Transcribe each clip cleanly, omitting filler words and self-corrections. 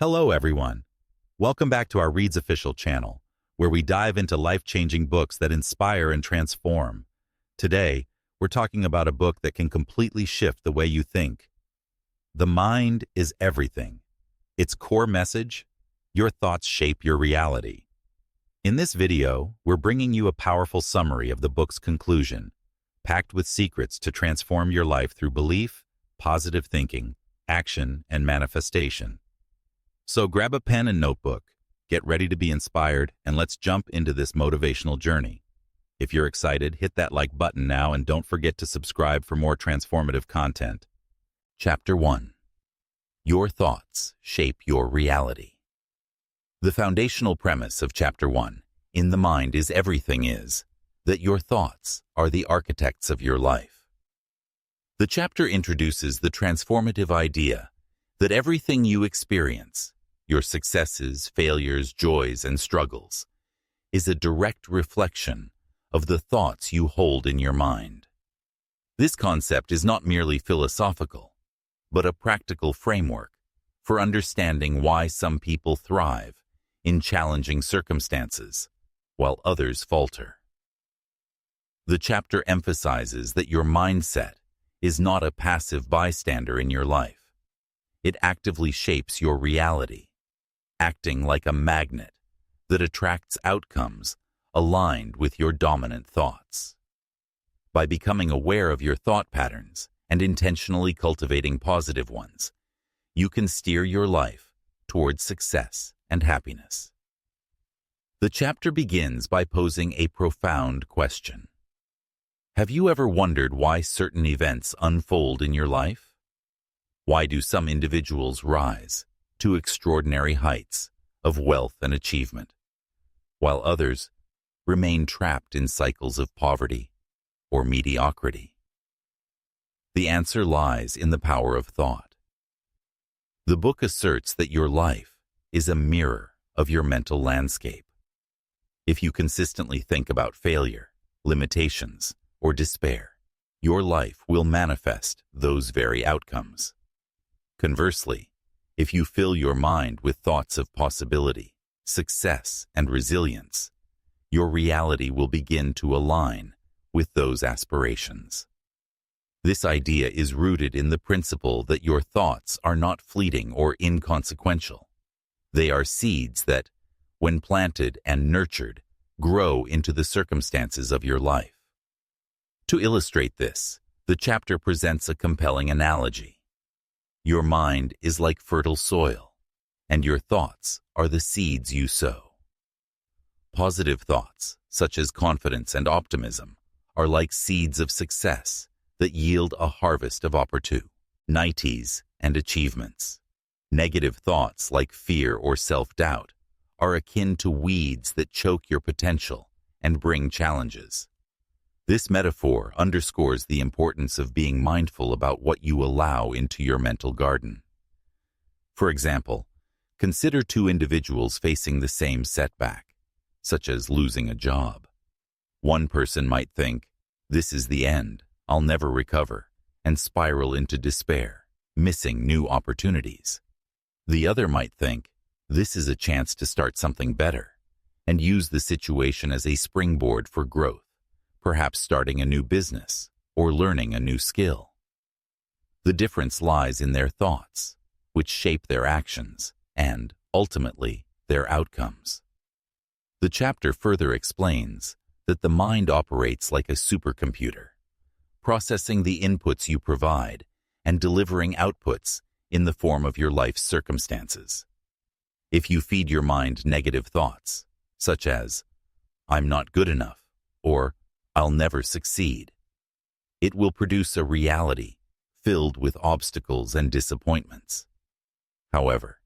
Hello, everyone. Welcome back to our Reads Official channel, where we dive into life-changing books that inspire and transform. Today, we're talking about a book that can completely shift the way you think. The mind is everything. Its core message: your thoughts shape your reality. In this video, we're bringing you a powerful summary of the book's conclusion, packed with secrets to transform your life through belief, positive thinking, action, and manifestation. So grab a pen and notebook, get ready to be inspired, and let's jump into this motivational journey. If you're excited, hit that like button now and don't forget to subscribe for more transformative content. Chapter 1. Your thoughts shape your reality. The foundational premise of Chapter 1, In the Mind is Everything, is that your thoughts are the architects of your life. The chapter introduces the transformative idea that everything you experience, your successes, failures, joys, and struggles, is a direct reflection of the thoughts you hold in your mind. This concept is not merely philosophical, but a practical framework for understanding why some people thrive in challenging circumstances, while others falter. The chapter emphasizes that your mindset is not a passive bystander in your life. It actively shapes your reality, acting like a magnet that attracts outcomes aligned with your dominant thoughts. By becoming aware of your thought patterns and intentionally cultivating positive ones, you can steer your life towards success and happiness. The chapter begins by posing a profound question. Have you ever wondered why certain events unfold in your life? Why do some individuals rise to extraordinary heights of wealth and achievement, while others remain trapped in cycles of poverty or mediocrity? The answer lies in the power of thought. The book asserts that your life is a mirror of your mental landscape. If you consistently think about failure, limitations, or despair, your life will manifest those very outcomes. Conversely, if you fill your mind with thoughts of possibility, success, and resilience, your reality will begin to align with those aspirations. This idea is rooted in the principle that your thoughts are not fleeting or inconsequential. They are seeds that, when planted and nurtured, grow into the circumstances of your life. To illustrate this, the chapter presents a compelling analogy. Your mind is like fertile soil, and your thoughts are the seeds you sow. Positive thoughts, such as confidence and optimism, are like seeds of success that yield a harvest of opportunities and achievements. Negative thoughts, like fear or self-doubt, are akin to weeds that choke your potential and bring challenges. This metaphor underscores the importance of being mindful about what you allow into your mental garden. For example, consider two individuals facing the same setback, such as losing a job. One person might think, "This is the end, I'll never recover," and spiral into despair, missing new opportunities. The other might think, "This is a chance to start something better," and use the situation as a springboard for growth, perhaps starting a new business or learning a new skill. The difference lies in their thoughts, which shape their actions and, ultimately, their outcomes. The chapter further explains that the mind operates like a supercomputer, processing the inputs you provide and delivering outputs in the form of your life's circumstances. If you feed your mind negative thoughts, such as, "I'm not good enough," or "I'll never succeed," it will produce a reality filled with obstacles and disappointments. However,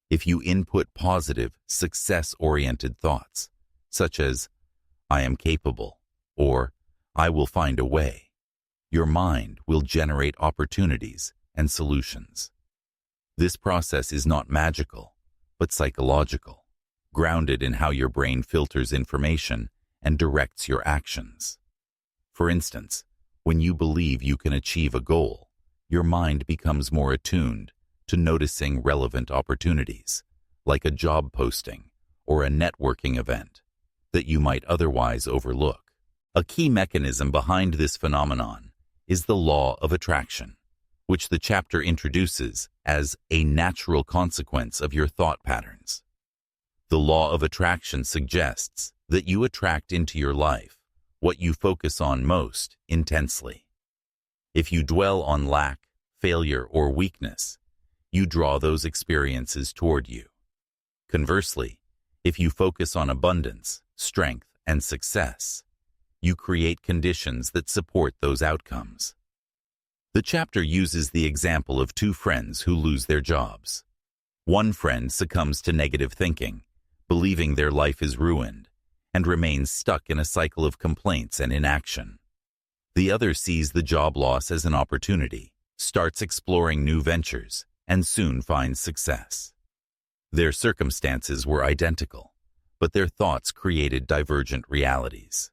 if you input positive, success-oriented thoughts, such as, "I am capable," or "I will find a way," your mind will generate opportunities and solutions. This process is not magical, but psychological, grounded in how your brain filters information and directs your actions. For instance, when you believe you can achieve a goal, your mind becomes more attuned to noticing relevant opportunities, like a job posting or a networking event, that you might otherwise overlook. A key mechanism behind this phenomenon is the law of attraction, which the chapter introduces as a natural consequence of your thought patterns. The law of attraction suggests that you attract into your life what you focus on most intensely. If you dwell on lack, failure, or weakness, you draw those experiences toward you. Conversely, if you focus on abundance, strength, and success, you create conditions that support those outcomes. The chapter uses the example of two friends who lose their jobs. One friend succumbs to negative thinking, believing their life is ruined, and remains stuck in a cycle of complaints and inaction. The other sees the job loss as an opportunity, starts exploring new ventures, and soon finds success. Their circumstances were identical, but their thoughts created divergent realities.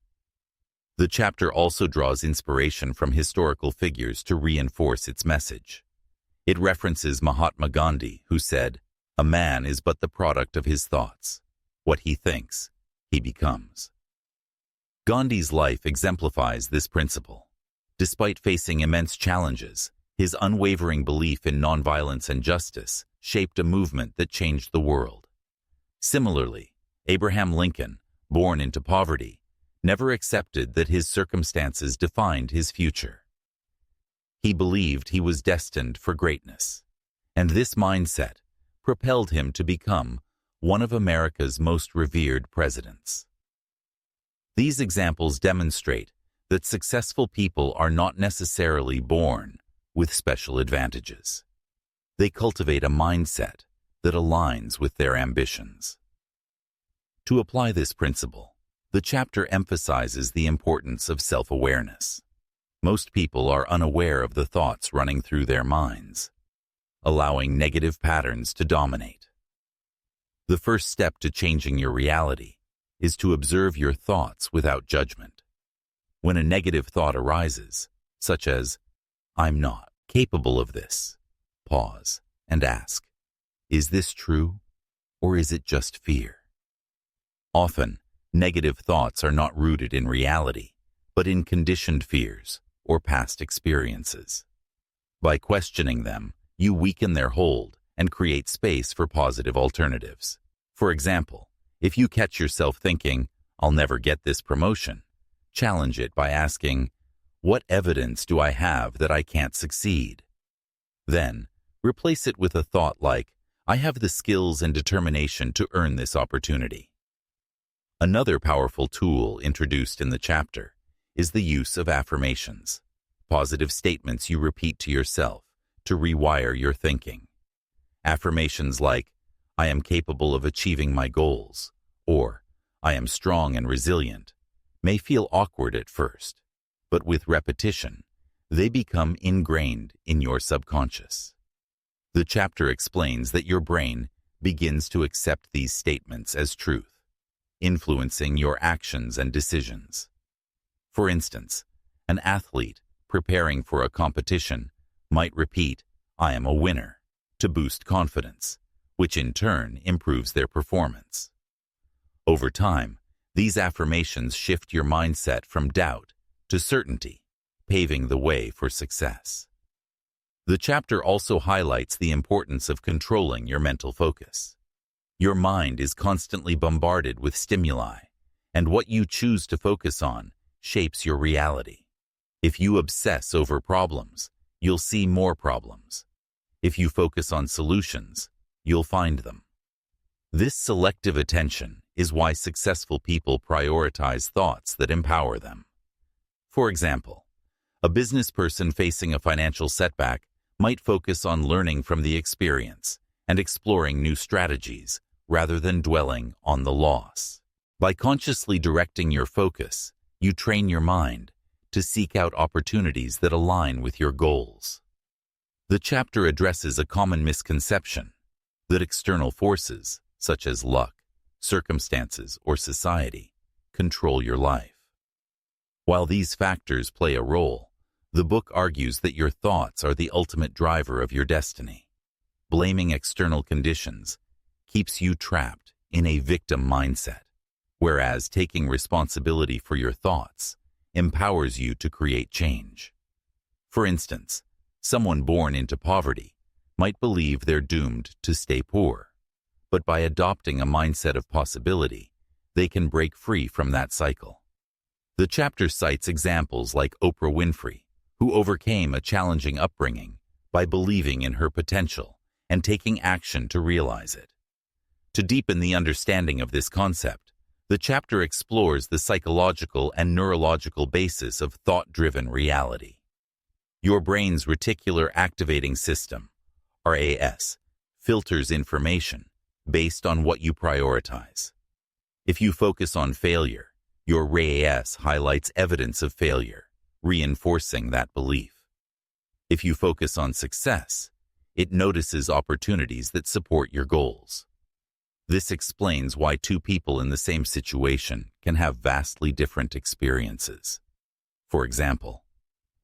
The chapter also draws inspiration from historical figures to reinforce its message. It references Mahatma Gandhi, who said, "A man is but the product of his thoughts. What he thinks, he becomes." Gandhi's life exemplifies this principle. Despite facing immense challenges, his unwavering belief in nonviolence and justice shaped a movement that changed the world. Similarly, Abraham Lincoln, born into poverty, never accepted that his circumstances defined his future. He believed he was destined for greatness, and this mindset propelled him to become one of America's most revered presidents. These examples demonstrate that successful people are not necessarily born with special advantages. They cultivate a mindset that aligns with their ambitions. To apply this principle, the chapter emphasizes the importance of self-awareness. Most people are unaware of the thoughts running through their minds, allowing negative patterns to dominate. The first step to changing your reality is to observe your thoughts without judgment. When a negative thought arises, such as, "I'm not capable of this," pause and ask, "Is this true, or is it just fear?" Often, negative thoughts are not rooted in reality, but in conditioned fears or past experiences. By questioning them, you weaken their hold and create space for positive alternatives. For example, if you catch yourself thinking, "I'll never get this promotion," challenge it by asking, "What evidence do I have that I can't succeed?" Then, replace it with a thought like, "I have the skills and determination to earn this opportunity." Another powerful tool introduced in the chapter is the use of affirmations, positive statements you repeat to yourself to rewire your thinking. Affirmations like, "I am capable of achieving my goals," or "I am strong and resilient," may feel awkward at first, but with repetition, they become ingrained in your subconscious. The chapter explains that your brain begins to accept these statements as truth, influencing your actions and decisions. For instance, an athlete preparing for a competition might repeat, "I am a winner," to boost confidence, which in turn improves their performance. Over time, these affirmations shift your mindset from doubt to certainty, paving the way for success. The chapter also highlights the importance of controlling your mental focus. Your mind is constantly bombarded with stimuli, and what you choose to focus on shapes your reality. If you obsess over problems, you'll see more problems. If you focus on solutions, you'll find them. This selective attention is why successful people prioritize thoughts that empower them. For example, a business person facing a financial setback might focus on learning from the experience and exploring new strategies rather than dwelling on the loss. By consciously directing your focus, you train your mind to seek out opportunities that align with your goals. The chapter addresses a common misconception that external forces, such as luck, circumstances, or society, control your life. While these factors play a role, the book argues that your thoughts are the ultimate driver of your destiny. blaming external conditions, keeps you trapped in a victim mindset, whereas taking responsibility for your thoughts empowers you to create change. For instance, someone born into poverty might believe they're doomed to stay poor, but by adopting a mindset of possibility, they can break free from that cycle. The chapter cites examples like Oprah Winfrey, who overcame a challenging upbringing by believing in her potential and taking action to realize it. To deepen the understanding of this concept, the chapter explores the psychological and neurological basis of thought-driven reality. Your brain's reticular activating system, RAS, filters information based on what you prioritize. If you focus on failure, your RAS highlights evidence of failure, reinforcing that belief. If you focus on success, it notices opportunities that support your goals. This explains why two people in the same situation can have vastly different experiences. For example,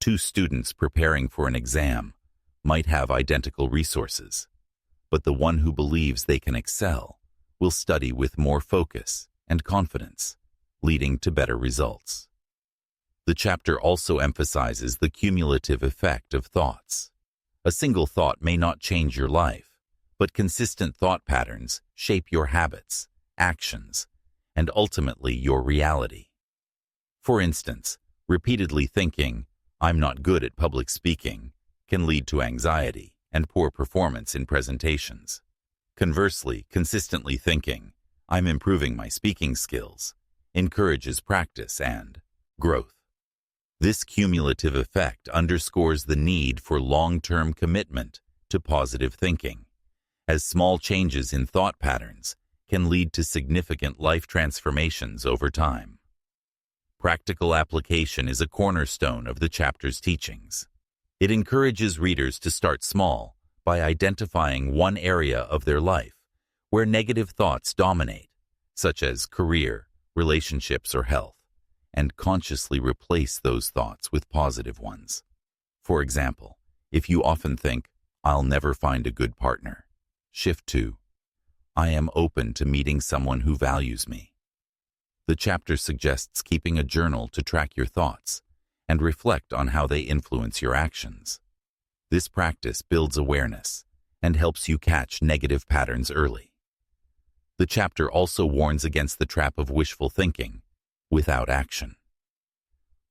two students preparing for an exam might have identical resources, but the one who believes they can excel will study with more focus and confidence, leading to better results. The chapter also emphasizes the cumulative effect of thoughts. A single thought may not change your life, but consistent thought patterns shape your habits, actions, and ultimately your reality. For instance, repeatedly thinking, "I'm not good at public speaking," can lead to anxiety and poor performance in presentations. Conversely, consistently thinking, "I'm improving my speaking skills," encourages practice and growth. This cumulative effect underscores the need for long-term commitment to positive thinking, as small changes in thought patterns can lead to significant life transformations over time. Practical application is a cornerstone of the chapter's teachings. It encourages readers to start small by identifying one area of their life where negative thoughts dominate, such as career, relationships, or health, and consciously replace those thoughts with positive ones. For example, if you often think, "I'll never find a good partner," shift to, "I am open to meeting someone who values me." The chapter suggests keeping a journal to track your thoughts and reflect on how they influence your actions. This practice builds awareness and helps you catch negative patterns early. The chapter also warns against the trap of wishful thinking without action.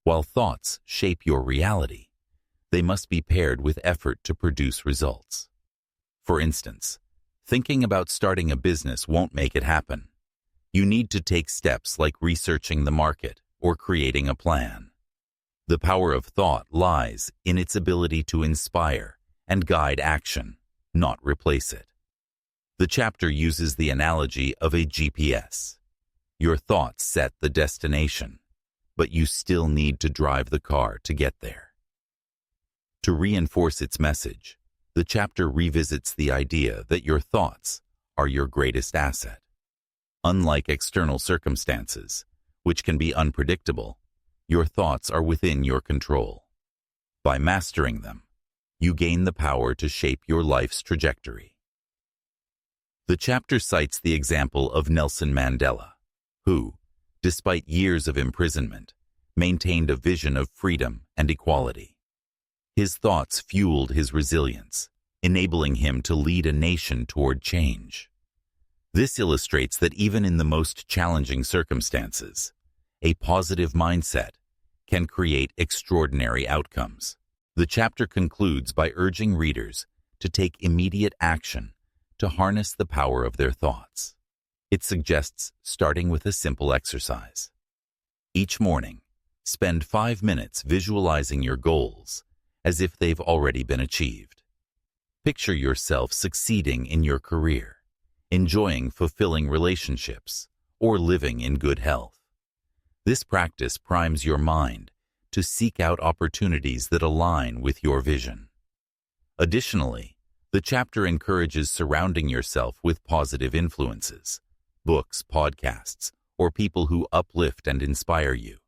While thoughts shape your reality, they must be paired with effort to produce results. For instance, thinking about starting a business won't make it happen. You need to take steps like researching the market or creating a plan. The power of thought lies in its ability to inspire and guide action, not replace it. The chapter uses the analogy of a GPS. Your thoughts set the destination, but you still need to drive the car to get there. To reinforce its message, the chapter revisits the idea that your thoughts are your greatest asset. Unlike external circumstances, which can be unpredictable, your thoughts are within your control. By mastering them, you gain the power to shape your life's trajectory. The chapter cites the example of Nelson Mandela, who, despite years of imprisonment, maintained a vision of freedom and equality. His thoughts fueled his resilience, enabling him to lead a nation toward change. This illustrates that even in the most challenging circumstances, a positive mindset can create extraordinary outcomes. The chapter concludes by urging readers to take immediate action to harness the power of their thoughts. It suggests starting with a simple exercise. Each morning, spend 5 minutes visualizing your goals as if they've already been achieved. Picture yourself succeeding in your career, enjoying fulfilling relationships, or living in good health. This practice primes your mind to seek out opportunities that align with your vision. Additionally, the chapter encourages surrounding yourself with positive influences, books, podcasts, or people who uplift and inspire you,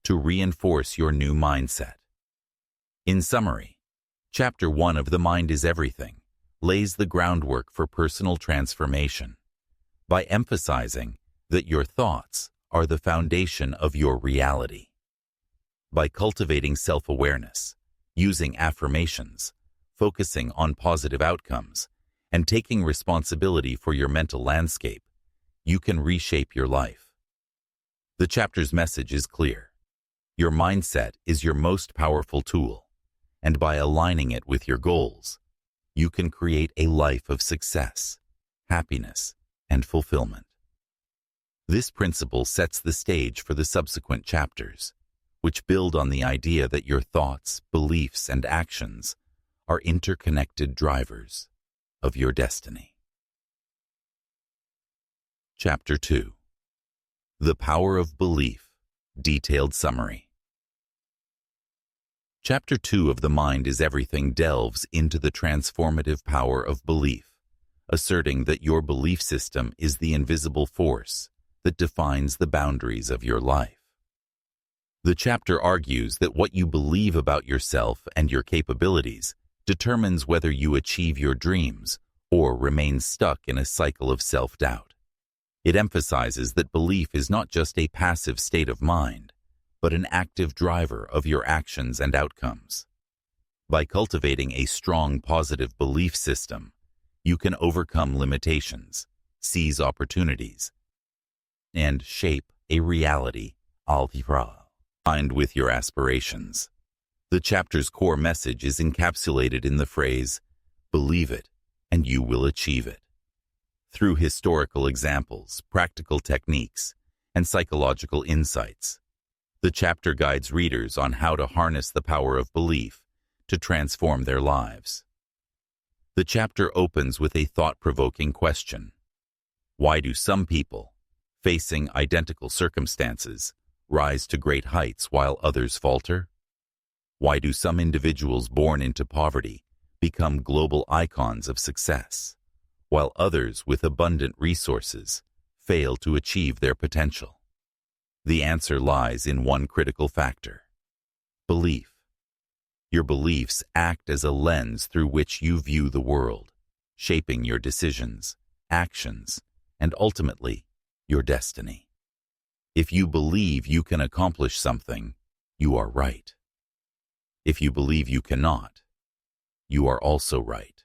to reinforce your new mindset. In summary, Chapter 1 of The Mind is Everything lays the groundwork for personal transformation by emphasizing that your thoughts are the foundation of your reality. By cultivating self-awareness, using affirmations, focusing on positive outcomes, and taking responsibility for your mental landscape, you can reshape your life. The chapter's message is clear. Your mindset is your most powerful tool, and by aligning it with your goals, you can create a life of success, happiness, and fulfillment. This principle sets the stage for the subsequent chapters, which build on the idea that your thoughts, beliefs, and actions are interconnected drivers of your destiny. Chapter 2. The Power of Belief, Detailed Summary. Chapter 2 of The Mind is Everything delves into the transformative power of belief, asserting that your belief system is the invisible force that defines the boundaries of your life. The chapter argues that what you believe about yourself and your capabilities determines whether you achieve your dreams or remain stuck in a cycle of self-doubt. It emphasizes that belief is not just a passive state of mind, but an active driver of your actions and outcomes. By cultivating a strong positive belief system, you can overcome limitations, seize opportunities, and shape a reality aligned with your aspirations. The chapter's core message is encapsulated in the phrase, "Believe it, and you will achieve it." Through historical examples, practical techniques, and psychological insights, the chapter guides readers on how to harness the power of belief to transform their lives. The chapter opens with a thought-provoking question. Why do some people, facing identical circumstances, rise to great heights while others falter? Why do some individuals born into poverty become global icons of success, while others with abundant resources fail to achieve their potential? The answer lies in one critical factor: belief. Your beliefs act as a lens through which you view the world, shaping your decisions, actions, and ultimately, your destiny. If you believe you can accomplish something, you are right. If you believe you cannot, you are also right.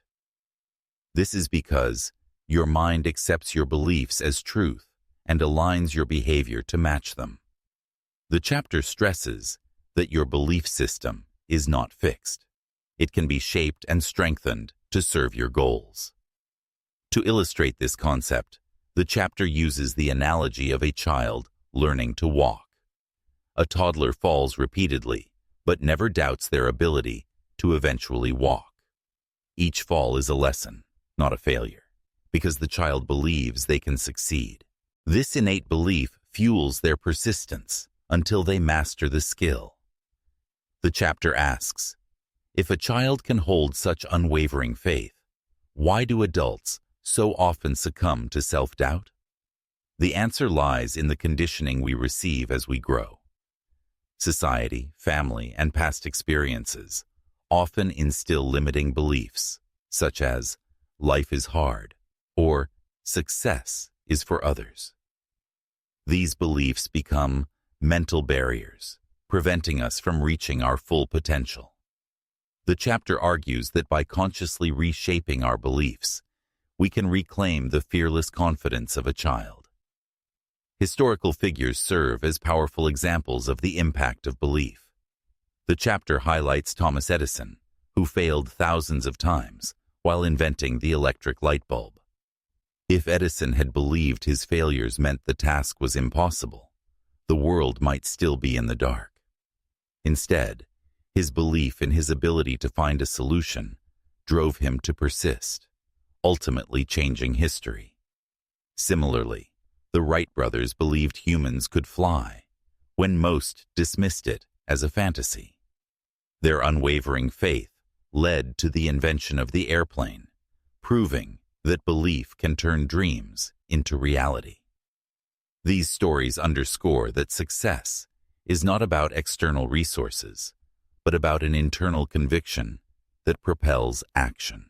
This is because your mind accepts your beliefs as truth and aligns your behavior to match them. The chapter stresses that your belief system is not fixed. It can be shaped and strengthened to serve your goals. To illustrate this concept, the chapter uses the analogy of a child learning to walk. A toddler falls repeatedly, but never doubts their ability to eventually walk. Each fall is a lesson, not a failure, because the child believes they can succeed. This innate belief fuels their persistence until they master the skill. The chapter asks, if a child can hold such unwavering faith, why do adults so often succumb to self-doubt? The answer lies in the conditioning we receive as we grow. Society, family, and past experiences often instill limiting beliefs, such as life is hard or success is for others. These beliefs become mental barriers, preventing us from reaching our full potential. The chapter argues that by consciously reshaping our beliefs, we can reclaim the fearless confidence of a child. Historical figures serve as powerful examples of the impact of belief. The chapter highlights Thomas Edison, who failed thousands of times while inventing the electric light bulb. If Edison had believed his failures meant the task was impossible, the world might still be in the dark. Instead, his belief in his ability to find a solution drove him to persist, ultimately changing history. Similarly, the Wright brothers believed humans could fly, when most dismissed it as a fantasy. Their unwavering faith led to the invention of the airplane, proving that belief can turn dreams into reality. These stories underscore that success is not about external resources, but about an internal conviction that propels action.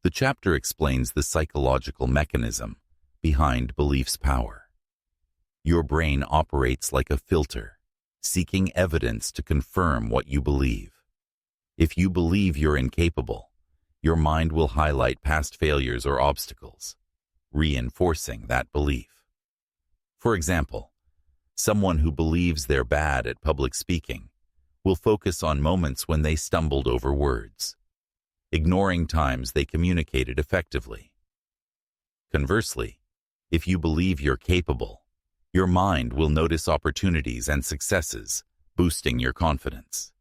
The chapter explains the psychological mechanism behind belief's power. Your brain operates like a filter, seeking evidence to confirm what you believe. If you believe you're incapable, your mind will highlight past failures or obstacles, reinforcing that belief. For example, someone who believes they're bad at public speaking will focus on moments when they stumbled over words, ignoring times they communicated effectively. Conversely, if you believe you're capable, your mind will notice opportunities and successes, boosting your confidence.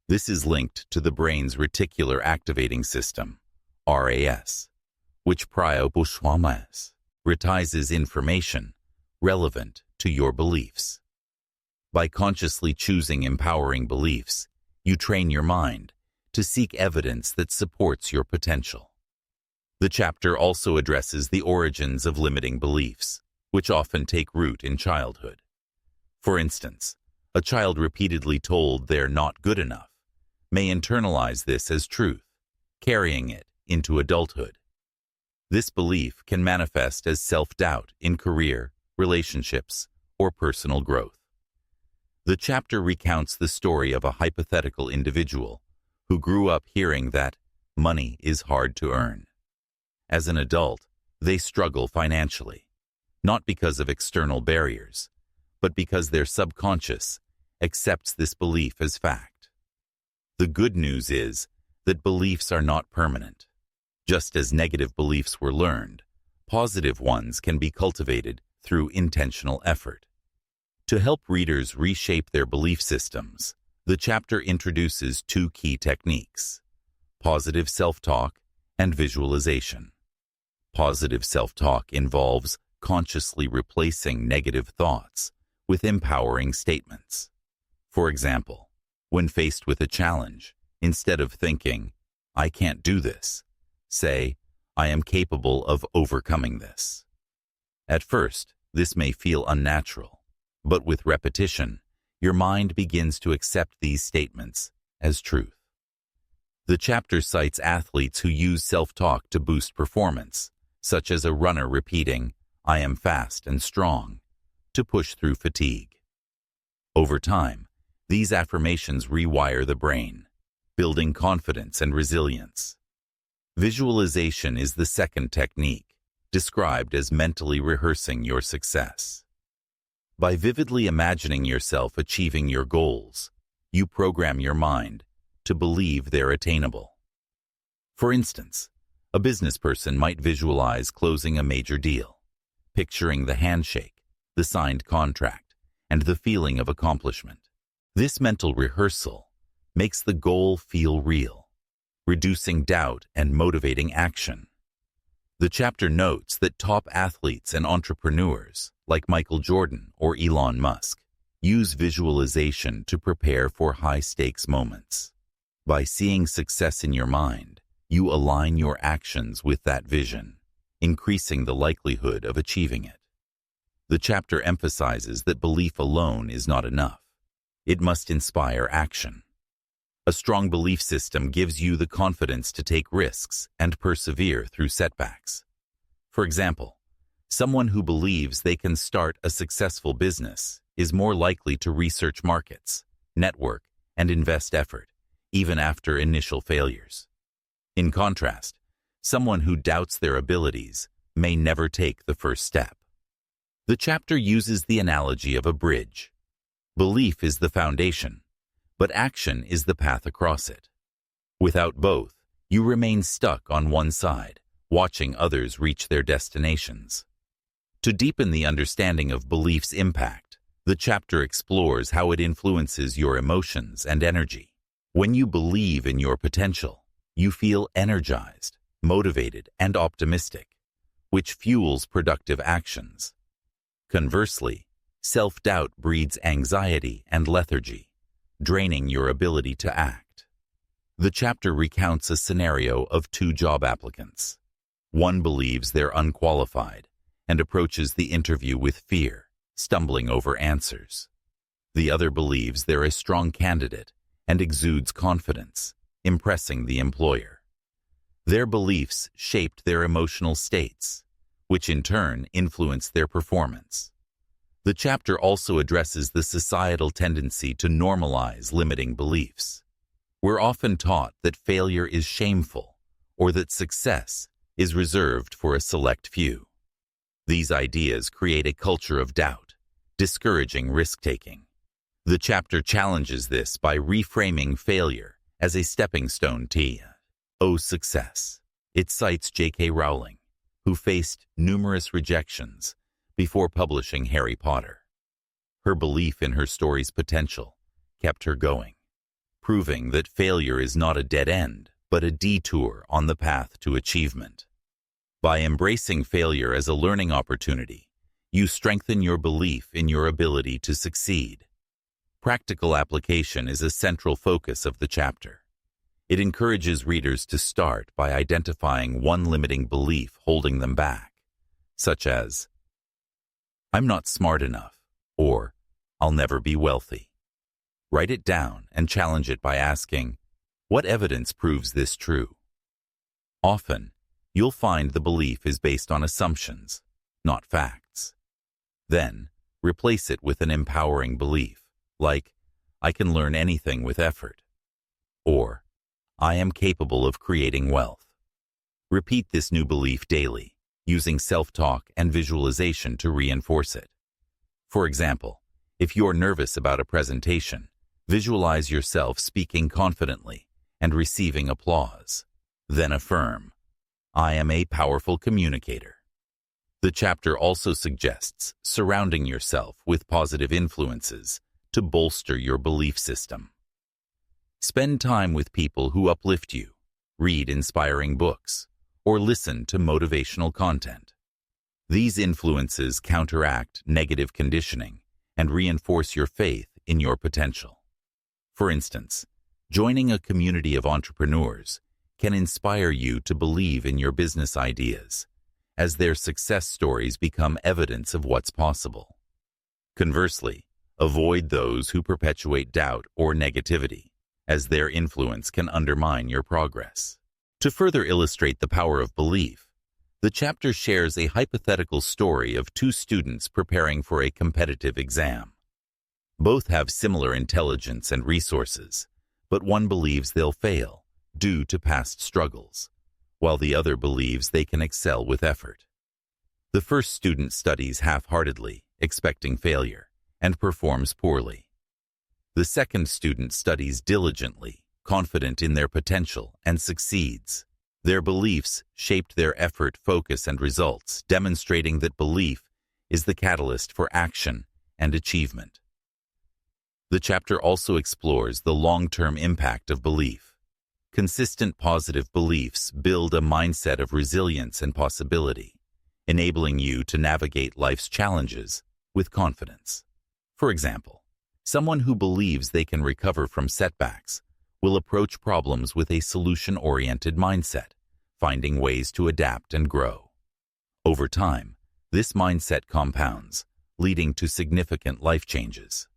This is linked to the brain's reticular activating system, RAS, which prioritizes information relevant to your beliefs. By consciously choosing empowering beliefs, you train your mind to seek evidence that supports your potential. The chapter also addresses the origins of limiting beliefs, which often take root in childhood. For instance, a child repeatedly told they're not good enough may internalize this as truth, carrying it into adulthood. This belief can manifest as self-doubt in career, relationships, or personal growth. The chapter recounts the story of a hypothetical individual who grew up hearing that money is hard to earn. As an adult, they struggle financially, not because of external barriers, but because their subconscious accepts this belief as fact. The good news is that beliefs are not permanent. Just as negative beliefs were learned, positive ones can be cultivated through intentional effort. To help readers reshape their belief systems, the chapter introduces two key techniques: positive self-talk and visualization. Positive self-talk involves consciously replacing negative thoughts with empowering statements. For example, when faced with a challenge, instead of thinking, "I can't do this," say, "I am capable of overcoming this." At first, this may feel unnatural, but with repetition, your mind begins to accept these statements as truth. The chapter cites athletes who use self-talk to boost performance, such as a runner repeating, "I am fast and strong," to push through fatigue. Over time, these affirmations rewire the brain, building confidence and resilience. Visualization is the second technique, described as mentally rehearsing your success. By vividly imagining yourself achieving your goals, you program your mind to believe they're attainable. For instance, a business person might visualize closing a major deal, picturing the handshake, the signed contract, and the feeling of accomplishment. This mental rehearsal makes the goal feel real, reducing doubt and motivating action. The chapter notes that top athletes and entrepreneurs, like Michael Jordan or Elon Musk, use visualization to prepare for high-stakes moments. By seeing success in your mind, you align your actions with that vision, increasing the likelihood of achieving it. The chapter emphasizes that belief alone is not enough. It must inspire action. A strong belief system gives you the confidence to take risks and persevere through setbacks. For example, someone who believes they can start a successful business is more likely to research markets, network, and invest effort, even after initial failures. In contrast, someone who doubts their abilities may never take the first step. The chapter uses the analogy of a bridge. Belief is the foundation, but action is the path across it. Without both, you remain stuck on one side, watching others reach their destinations. To deepen the understanding of belief's impact, the chapter explores how it influences your emotions and energy. When you believe in your potential, you feel energized, motivated, and optimistic, which fuels productive actions. Conversely, self-doubt breeds anxiety and lethargy, draining your ability to act. The chapter recounts a scenario of two job applicants. One believes they're unqualified and approaches the interview with fear, stumbling over answers. The other believes they're a strong candidate and exudes confidence, impressing the employer. Their beliefs shaped their emotional states, which in turn influenced their performance. The chapter also addresses the societal tendency to normalize limiting beliefs. We're often taught that failure is shameful, or that success is reserved for a select few. These ideas create a culture of doubt, discouraging risk-taking. The chapter challenges this by reframing failure as a stepping stone to success. It cites J.K. Rowling, who faced numerous rejections before publishing Harry Potter. Her belief in her story's potential kept her going, proving that failure is not a dead end, but a detour on the path to achievement. By embracing failure as a learning opportunity, you strengthen your belief in your ability to succeed. Practical application is a central focus of the chapter. It encourages readers to start by identifying one limiting belief holding them back, such as, "I'm not smart enough," or "I'll never be wealthy." Write it down and challenge it by asking, what evidence proves this true? Often, you'll find the belief is based on assumptions, not facts. Then, replace it with an empowering belief, like, "I can learn anything with effort," or "I am capable of creating wealth." Repeat this new belief daily, using self-talk and visualization to reinforce it. For example, if you're nervous about a presentation, visualize yourself speaking confidently and receiving applause. Then affirm, "I am a powerful communicator." The chapter also suggests surrounding yourself with positive influences to bolster your belief system. Spend time with people who uplift you, read inspiring books, or listen to motivational content. These influences counteract negative conditioning and reinforce your faith in your potential. For instance, joining a community of entrepreneurs can inspire you to believe in your business ideas, as their success stories become evidence of what's possible. Conversely, avoid those who perpetuate doubt or negativity, as their influence can undermine your progress. To further illustrate the power of belief, the chapter shares a hypothetical story of two students preparing for a competitive exam. Both have similar intelligence and resources, but one believes they'll fail due to past struggles, while the other believes they can excel with effort. The first student studies half-heartedly, expecting failure, and performs poorly. The second student studies diligently, confident in their potential, and succeeds. Their beliefs shaped their effort, focus, and results, demonstrating that belief is the catalyst for action and achievement. The chapter also explores the long-term impact of belief. Consistent positive beliefs build a mindset of resilience and possibility, enabling you to navigate life's challenges with confidence. For example, someone who believes they can recover from setbacks will approach problems with a solution-oriented mindset, finding ways to adapt and grow. Over time, this mindset compounds, leading to significant life changes.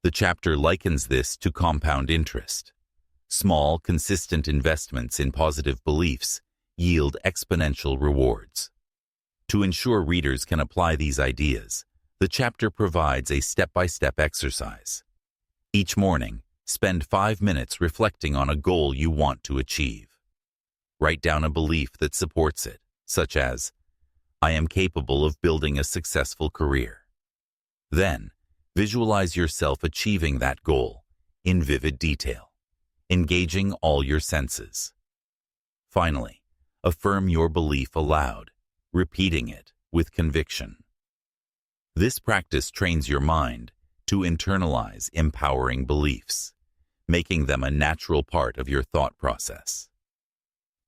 The chapter likens this to compound interest. Small, consistent investments in positive beliefs yield exponential rewards. To ensure readers can apply these ideas, the chapter provides a step-by-step exercise. Each morning, spend 5 minutes reflecting on a goal you want to achieve. Write down a belief that supports it, such as, "I am capable of building a successful career." Then, visualize yourself achieving that goal in vivid detail, engaging all your senses. Finally, affirm your belief aloud, repeating it with conviction. This practice trains your mind to internalize empowering beliefs, making them a natural part of your thought process.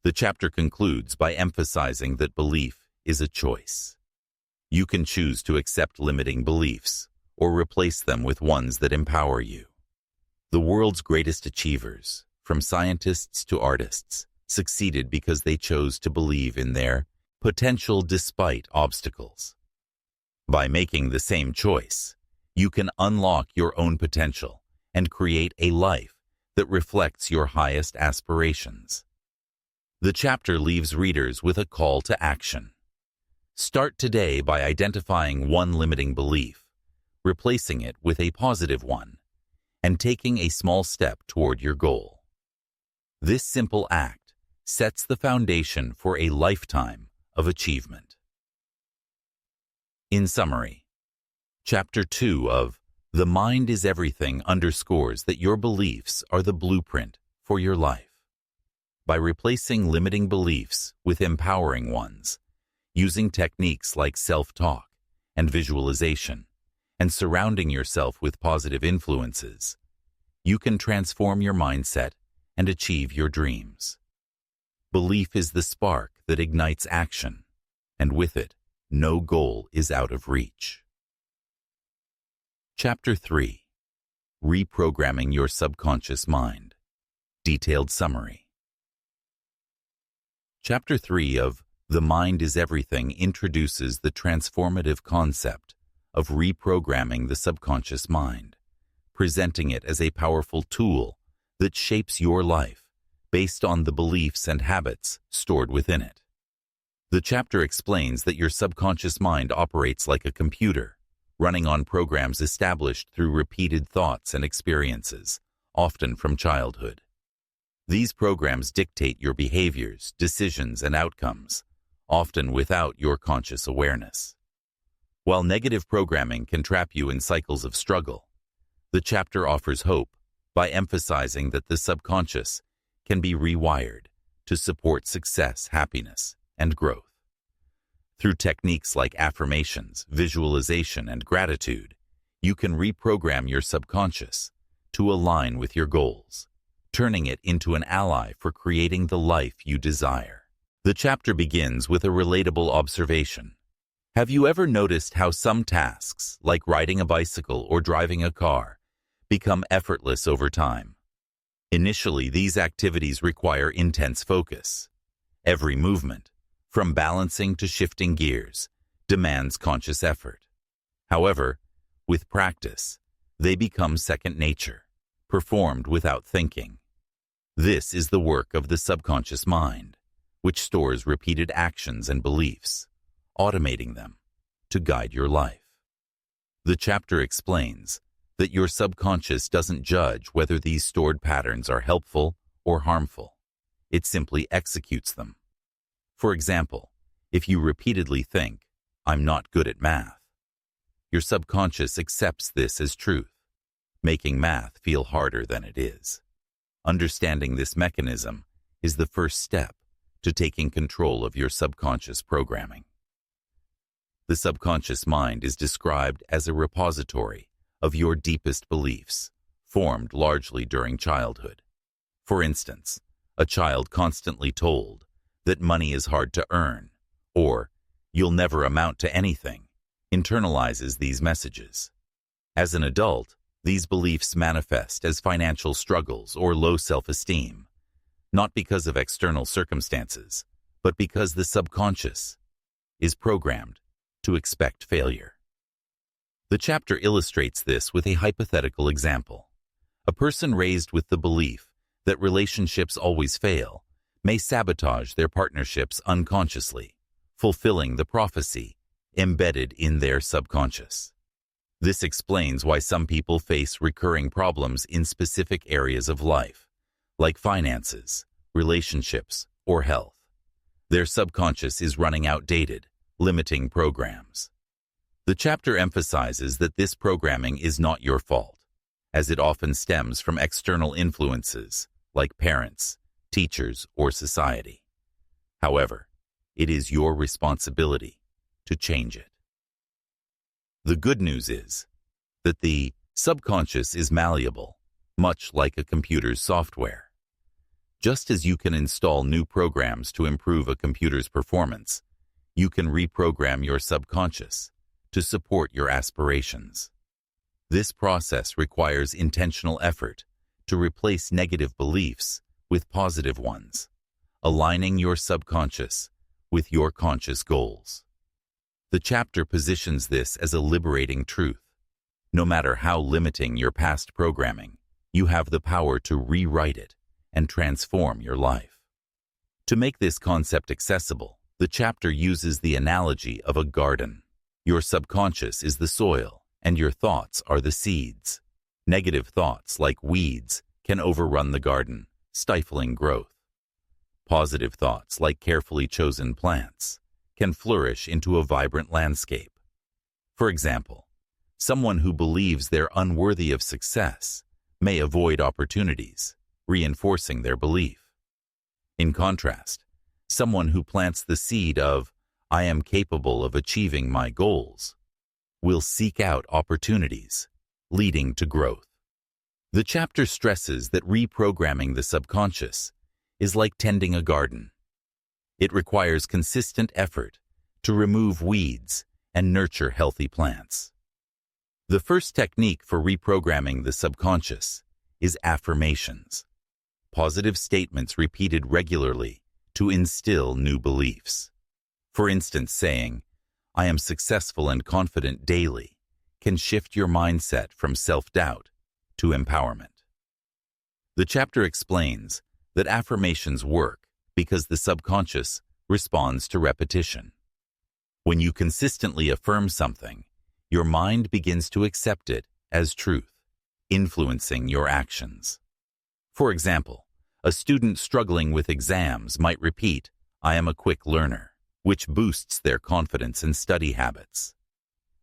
The chapter concludes by emphasizing that belief is a choice. You can choose to accept limiting beliefs or replace them with ones that empower you. The world's greatest achievers, from scientists to artists, succeeded because they chose to believe in their potential despite obstacles. By making the same choice, you can unlock your own potential and create a life that reflects your highest aspirations. The chapter leaves readers with a call to action. Start today by identifying one limiting belief, replacing it with a positive one, and taking a small step toward your goal. This simple act sets the foundation for a lifetime of achievement. In summary, Chapter 2 of The Mind is Everything underscores that your beliefs are the blueprint for your life. By replacing limiting beliefs with empowering ones, using techniques like self-talk and visualization, and surrounding yourself with positive influences, you can transform your mindset and achieve your dreams. Belief is the spark that ignites action, and with it, no goal is out of reach. Chapter 3. Reprogramming Your Subconscious Mind. Detailed Summary. Chapter 3 of The Mind is Everything introduces the transformative concept of reprogramming the subconscious mind, presenting it as a powerful tool that shapes your life based on the beliefs and habits stored within it. The chapter explains that your subconscious mind operates like a computer, running on programs established through repeated thoughts and experiences, often from childhood. These programs dictate your behaviors, decisions, and outcomes, often without your conscious awareness. While negative programming can trap you in cycles of struggle, the chapter offers hope by emphasizing that the subconscious can be rewired to support success, happiness, and growth. Through techniques like affirmations, visualization, and gratitude, you can reprogram your subconscious to align with your goals, turning it into an ally for creating the life you desire. The chapter begins with a relatable observation. Have you ever noticed how some tasks, like riding a bicycle or driving a car, become effortless over time? Initially, these activities require intense focus. Every movement, from balancing to shifting gears, demands conscious effort. However, with practice, they become second nature, performed without thinking. This is the work of the subconscious mind, which stores repeated actions and beliefs, automating them to guide your life. The chapter explains that your subconscious doesn't judge whether these stored patterns are helpful or harmful. It simply executes them. For example, if you repeatedly think, "I'm not good at math," your subconscious accepts this as truth, making math feel harder than it is. Understanding this mechanism is the first step to taking control of your subconscious programming. The subconscious mind is described as a repository of your deepest beliefs, formed largely during childhood. For instance, a child constantly told that money is hard to earn, or "you'll never amount to anything," internalizes these messages. As an adult, these beliefs manifest as financial struggles or low self-esteem, not because of external circumstances, but because the subconscious is programmed to expect failure. The chapter illustrates this with a hypothetical example. A person raised with the belief that relationships always fail may sabotage their partnerships unconsciously, fulfilling the prophecy embedded in their subconscious. This explains why some people face recurring problems in specific areas of life, like finances, relationships, or health. Their subconscious is running outdated, limiting programs. The chapter emphasizes that this programming is not your fault, as it often stems from external influences like parents, teachers, or society. However, it is your responsibility to change it. The good news is that the subconscious is malleable, much like a computer's software. Just as you can install new programs to improve a computer's performance, you can reprogram your subconscious to support your aspirations. This process requires intentional effort to replace negative beliefs with positive ones, aligning your subconscious with your conscious goals. The chapter positions this as a liberating truth. No matter how limiting your past programming, you have the power to rewrite it and transform your life. To make this concept accessible, the chapter uses the analogy of a garden. Your subconscious is the soil, and your thoughts are the seeds. Negative thoughts, like weeds, can overrun the garden, stifling growth. Positive thoughts, like carefully chosen plants, can flourish into a vibrant landscape. For example, someone who believes they're unworthy of success may avoid opportunities, reinforcing their belief. In contrast, someone who plants the seed of, "I am capable of achieving my goals," will seek out opportunities, leading to growth. The chapter stresses that reprogramming the subconscious is like tending a garden. It requires consistent effort to remove weeds and nurture healthy plants. The first technique for reprogramming the subconscious is affirmations, positive statements repeated regularly to instill new beliefs. For instance, saying, "I am successful and confident" daily can shift your mindset from self-doubt to empowerment. The chapter explains that affirmations work because the subconscious responds to repetition. When you consistently affirm something, your mind begins to accept it as truth, influencing your actions. For example, a student struggling with exams might repeat, "I am a quick learner," which boosts their confidence and study habits.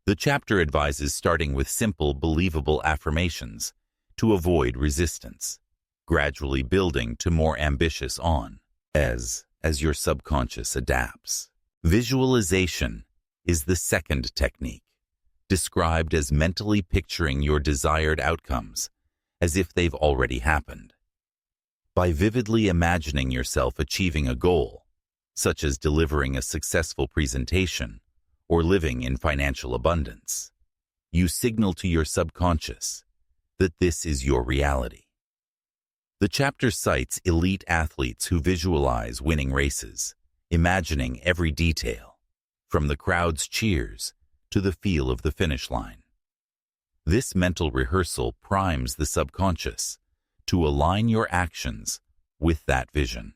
The chapter advises starting with simple, believable affirmations to avoid resistance, gradually building to more ambitious as your subconscious adapts. Visualization is the second technique, described as mentally picturing your desired outcomes as if they've already happened. By vividly imagining yourself achieving a goal, such as delivering a successful presentation or living in financial abundance, you signal to your subconscious that this is your reality. The chapter cites elite athletes who visualize winning races, imagining every detail, from the crowd's cheers to the feel of the finish line. This mental rehearsal primes the subconscious to align your actions with that vision.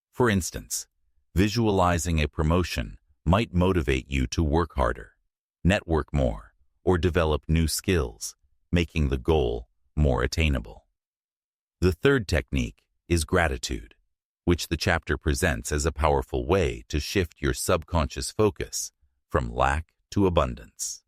For instance, visualizing a promotion might motivate you to work harder, network more, or develop new skills, making the goal more attainable. The third technique is gratitude, which the chapter presents as a powerful way to shift your subconscious focus from lack to abundance.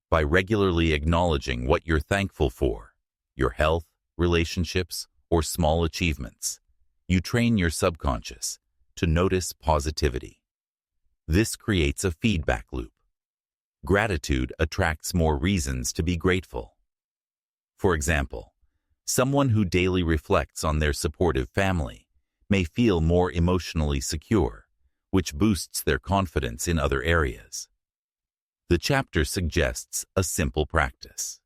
By regularly acknowledging what you're thankful for, your health, relationships, or small achievements, you train your subconscious to notice positivity. This creates a feedback loop. Gratitude attracts more reasons to be grateful. For example, someone who daily reflects on their supportive family may feel more emotionally secure, which boosts their confidence in other areas. The chapter suggests a simple practice.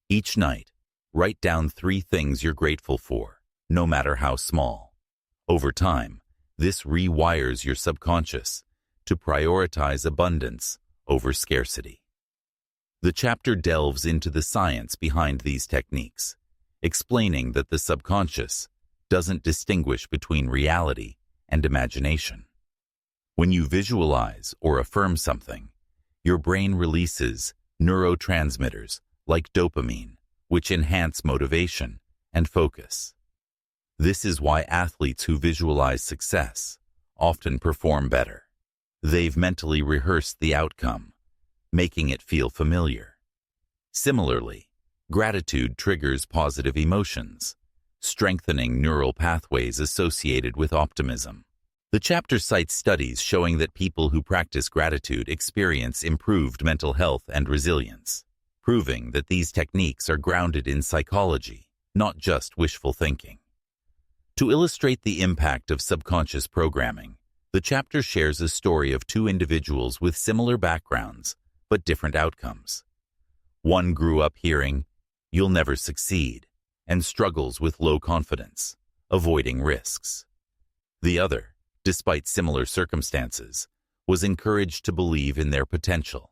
Each night, write down 3 things you're grateful for, no matter how small. Over time, this rewires your subconscious to prioritize abundance over scarcity. The chapter delves into the science behind these techniques, explaining that the subconscious doesn't distinguish between reality and imagination. When you visualize or affirm something, your brain releases neurotransmitters like dopamine, which enhance motivation and focus. This is why athletes who visualize success often perform better. They've mentally rehearsed the outcome, making it feel familiar. Similarly, gratitude triggers positive emotions, strengthening neural pathways associated with optimism. The chapter cites studies showing that people who practice gratitude experience improved mental health and resilience, proving that these techniques are grounded in psychology, not just wishful thinking. To illustrate the impact of subconscious programming, the chapter shares a story of 2 individuals with similar backgrounds but different outcomes. One grew up hearing, "You'll never succeed," and struggles with low confidence, avoiding risks. The other, despite similar circumstances, was encouraged to believe in their potential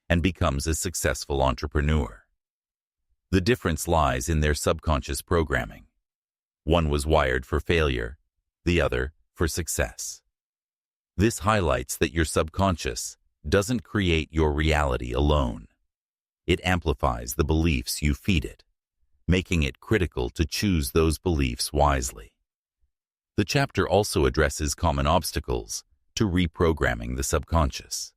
and becomes a successful entrepreneur. The difference lies in their subconscious programming. One was wired for failure, the other for for success. This highlights that your subconscious doesn't create your reality alone. It amplifies the beliefs you feed it, making it critical to choose those beliefs wisely. The chapter also addresses common obstacles to reprogramming the subconscious.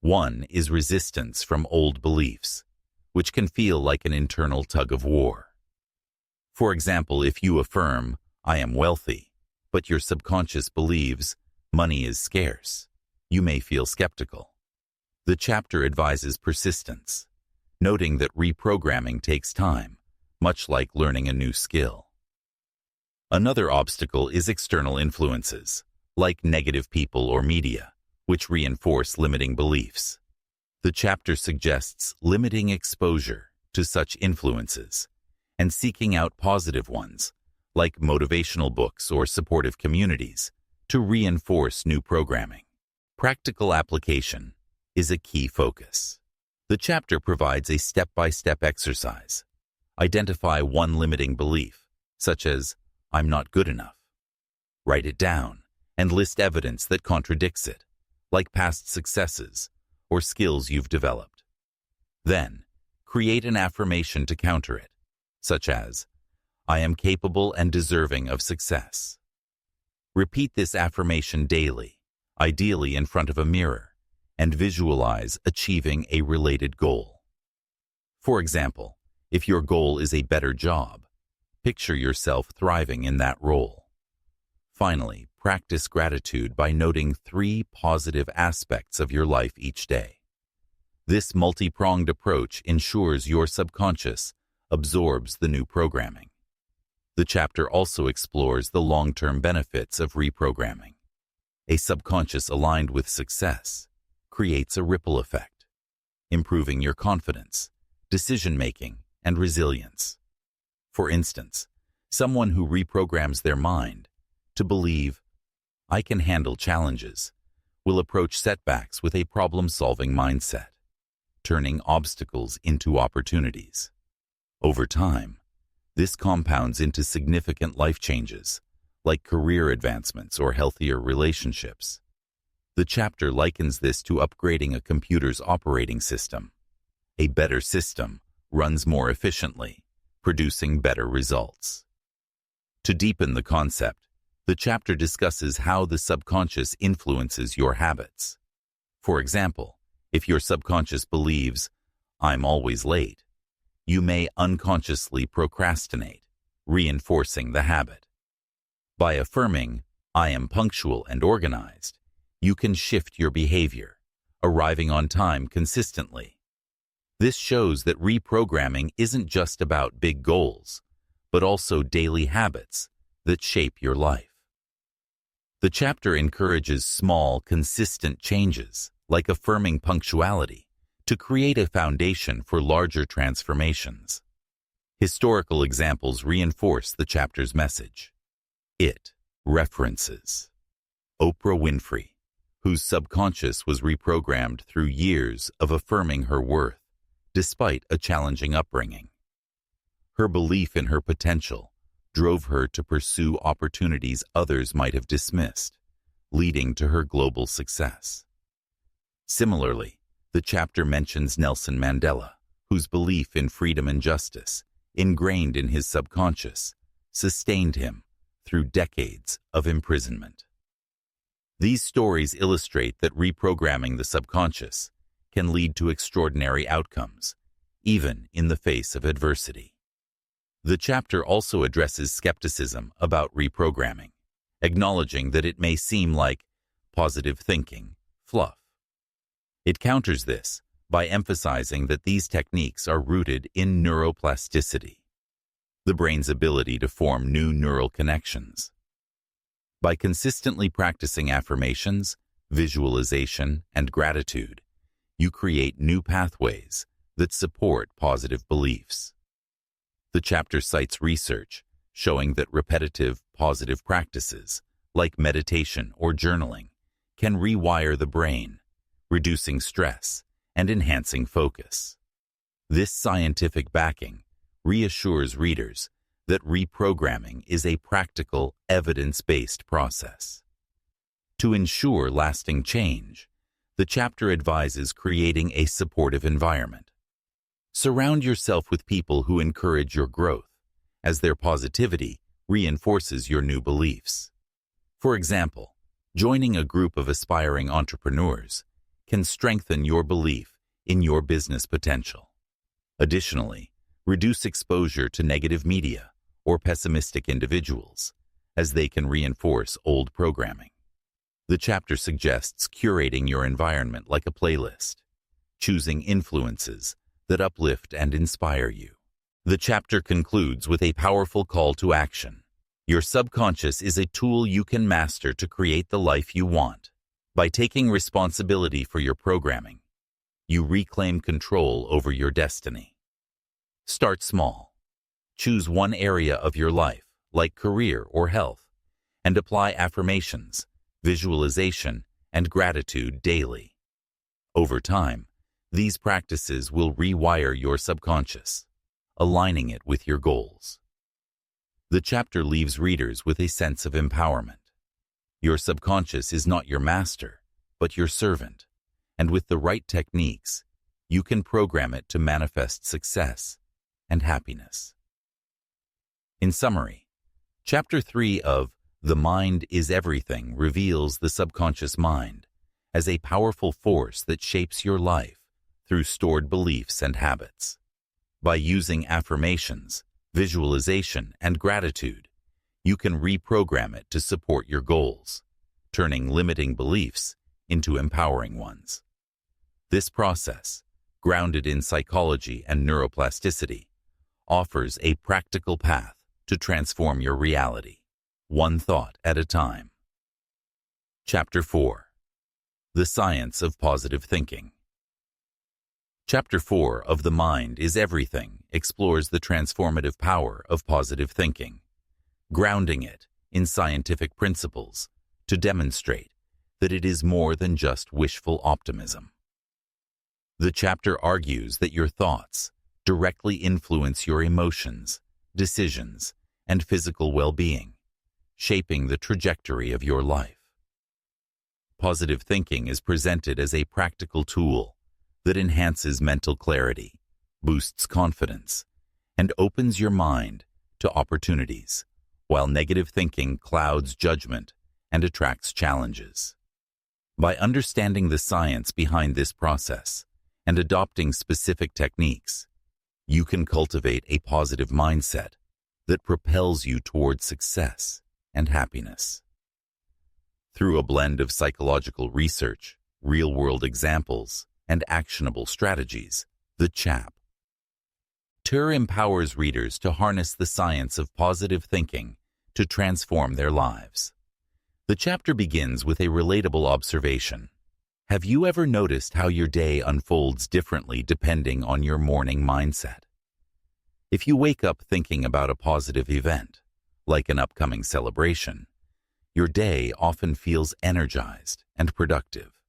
One is resistance from old beliefs, which can feel like an internal tug of war. For example, if you affirm, "I am wealthy," but your subconscious believes money is scarce, you may feel skeptical. The chapter advises persistence, noting that reprogramming takes time, much like learning a new skill. Another obstacle is external influences, like negative people or media, which reinforce limiting beliefs. The chapter suggests limiting exposure to such influences and seeking out positive ones, like motivational books or supportive communities, to reinforce new programming. Practical application is a key focus. The chapter provides a step-by-step exercise. Identify one limiting belief, such as, "I'm not good enough." Write it down and list evidence that contradicts it, like past successes or skills you've developed. Then, create an affirmation to counter it, such as, "I am capable and deserving of success." Repeat this affirmation daily, ideally in front of a mirror, and visualize achieving a related goal. For example, if your goal is a better job, picture yourself thriving in that role. Finally, practice gratitude by noting 3 positive aspects of your life each day. This multi-pronged approach ensures your subconscious absorbs the new programming. The chapter also explores the long-term benefits of reprogramming. A subconscious aligned with success creates a ripple effect, improving your confidence, decision-making, and resilience. For instance, someone who reprograms their mind to believe, "I can handle challenges," will approach setbacks with a problem-solving mindset, turning obstacles into opportunities. Over time, this compounds into significant life changes, like career advancements or healthier relationships. The chapter likens this to upgrading a computer's operating system. A better system runs more efficiently, producing better results. To deepen the concept, the chapter discusses how the subconscious influences your habits. For example, if your subconscious believes, "I'm always late," you may unconsciously procrastinate, reinforcing the habit. By affirming, "I am punctual and organized," you can shift your behavior, arriving on time consistently. This shows that reprogramming isn't just about big goals, but also daily habits that shape your life. The chapter encourages small, consistent changes, like affirming punctuality, to create a foundation for larger transformations. Historical examples reinforce the chapter's message. It references Oprah Winfrey, whose subconscious was reprogrammed through years of affirming her worth, despite a challenging upbringing. Her belief in her potential drove her to pursue opportunities others might have dismissed, leading to her global success. Similarly, the chapter mentions Nelson Mandela, whose belief in freedom and justice, ingrained in his subconscious, sustained him through decades of imprisonment. These stories illustrate that reprogramming the subconscious can lead to extraordinary outcomes, even in the face of adversity. The chapter also addresses skepticism about reprogramming, acknowledging that it may seem like positive thinking, fluff. It counters this by emphasizing that these techniques are rooted in neuroplasticity, the brain's ability to form new neural connections. By consistently practicing affirmations, visualization, and gratitude, you create new pathways that support positive beliefs. The chapter cites research showing that repetitive, positive practices, like meditation or journaling, can rewire the brain, reducing stress and enhancing focus. This scientific backing reassures readers that reprogramming is a practical, evidence-based process. To ensure lasting change, the chapter advises creating a supportive environment. Surround yourself with people who encourage your growth, as their positivity reinforces your new beliefs. For example, joining a group of aspiring entrepreneurs can strengthen your belief in your business potential. Additionally, reduce exposure to negative media or pessimistic individuals, as they can reinforce old programming. The chapter suggests curating your environment like a playlist, choosing influences that uplift and inspire you. The chapter concludes with a powerful call to action. Your subconscious is a tool you can master to create the life you want. By taking responsibility for your programming, you reclaim control over your destiny. Start small. Choose one area of your life, like career or health, and apply affirmations, visualization, and gratitude daily. Over time, these practices will rewire your subconscious, aligning it with your goals. The chapter leaves readers with a sense of empowerment. Your subconscious is not your master, but your servant, and with the right techniques, you can program it to manifest success and happiness. In summary, Chapter 3 of The Mind is Everything reveals the subconscious mind as a powerful force that shapes your life through stored beliefs and habits. By using affirmations, visualization, and gratitude, you can reprogram it to support your goals, turning limiting beliefs into empowering ones. This process, grounded in psychology and neuroplasticity, offers a practical path to transform your reality, one thought at a time. Chapter 4. The Science of Positive Thinking. Chapter 4 of The Mind is Everything explores the transformative power of positive thinking, grounding it in scientific principles to demonstrate that it is more than just wishful optimism. The chapter argues that your thoughts directly influence your emotions, decisions, and physical well-being, shaping the trajectory of your life. Positive thinking is presented as a practical tool that enhances mental clarity, boosts confidence, and opens your mind to opportunities, while negative thinking clouds judgment and attracts challenges. By understanding the science behind this process and adopting specific techniques, you can cultivate a positive mindset that propels you towards success and happiness. Through a blend of psychological research, real-world examples, and actionable strategies, the chapter empowers readers to harness the science of positive thinking to transform their lives. The chapter begins with a relatable observation. Have you ever noticed how your day unfolds differently depending on your morning mindset? If you wake up thinking about a positive event, like an upcoming celebration, your day often feels energized and productive.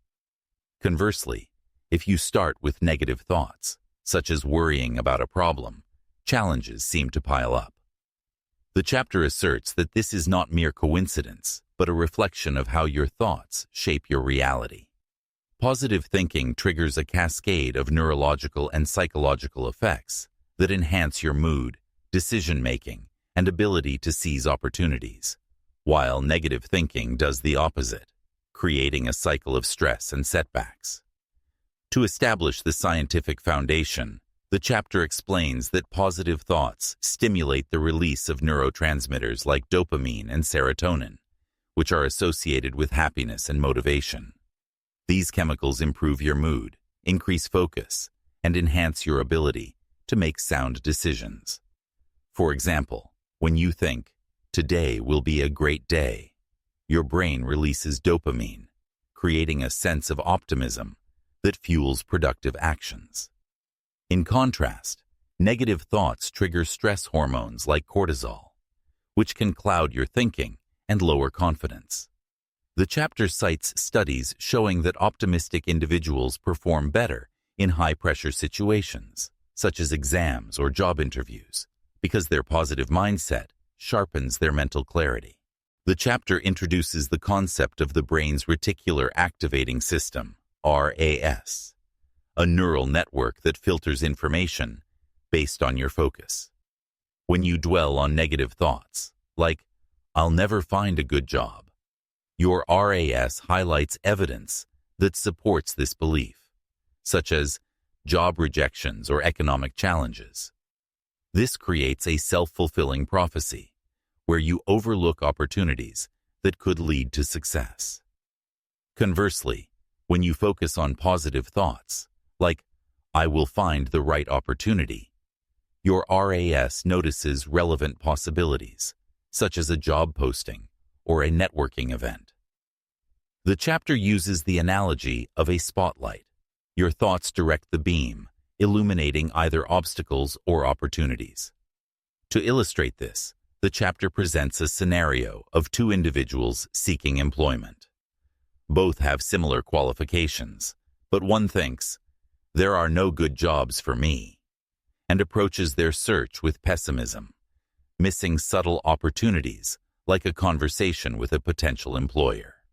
Conversely, if you start with negative thoughts, such as worrying about a problem, challenges seem to pile up. The chapter asserts that this is not mere coincidence, but a reflection of how your thoughts shape your reality. Positive thinking triggers a cascade of neurological and psychological effects that enhance your mood, decision-making, and ability to seize opportunities, while negative thinking does the opposite, creating a cycle of stress and setbacks. To establish the scientific foundation, the chapter explains that positive thoughts stimulate the release of neurotransmitters like dopamine and serotonin, which are associated with happiness and motivation. These chemicals improve your mood, increase focus, and enhance your ability to make sound decisions. For example, when you think, "Today will be a great day," your brain releases dopamine, creating a sense of optimism that fuels productive actions. In contrast, negative thoughts trigger stress hormones like cortisol, which can cloud your thinking and lower confidence. The chapter cites studies showing that optimistic individuals perform better in high-pressure situations, such as exams or job interviews, because their positive mindset sharpens their mental clarity. The chapter introduces the concept of the brain's reticular activating system, RAS, a neural network that filters information based on your focus. When you dwell on negative thoughts, like, "I'll never find a good job," your RAS highlights evidence that supports this belief, such as job rejections or economic challenges. This creates a self-fulfilling prophecy, where you overlook opportunities that could lead to success. Conversely, when you focus on positive thoughts, like, "I will find the right opportunity," your RAS notices relevant possibilities, such as a job posting or a networking event. The chapter uses the analogy of a spotlight. Your thoughts direct the beam, illuminating either obstacles or opportunities. To illustrate this, the chapter presents a scenario of two individuals seeking employment. Both have similar qualifications, but one thinks, "There are no good jobs for me," and approaches their search with pessimism, missing subtle opportunities like a conversation with a potential employer.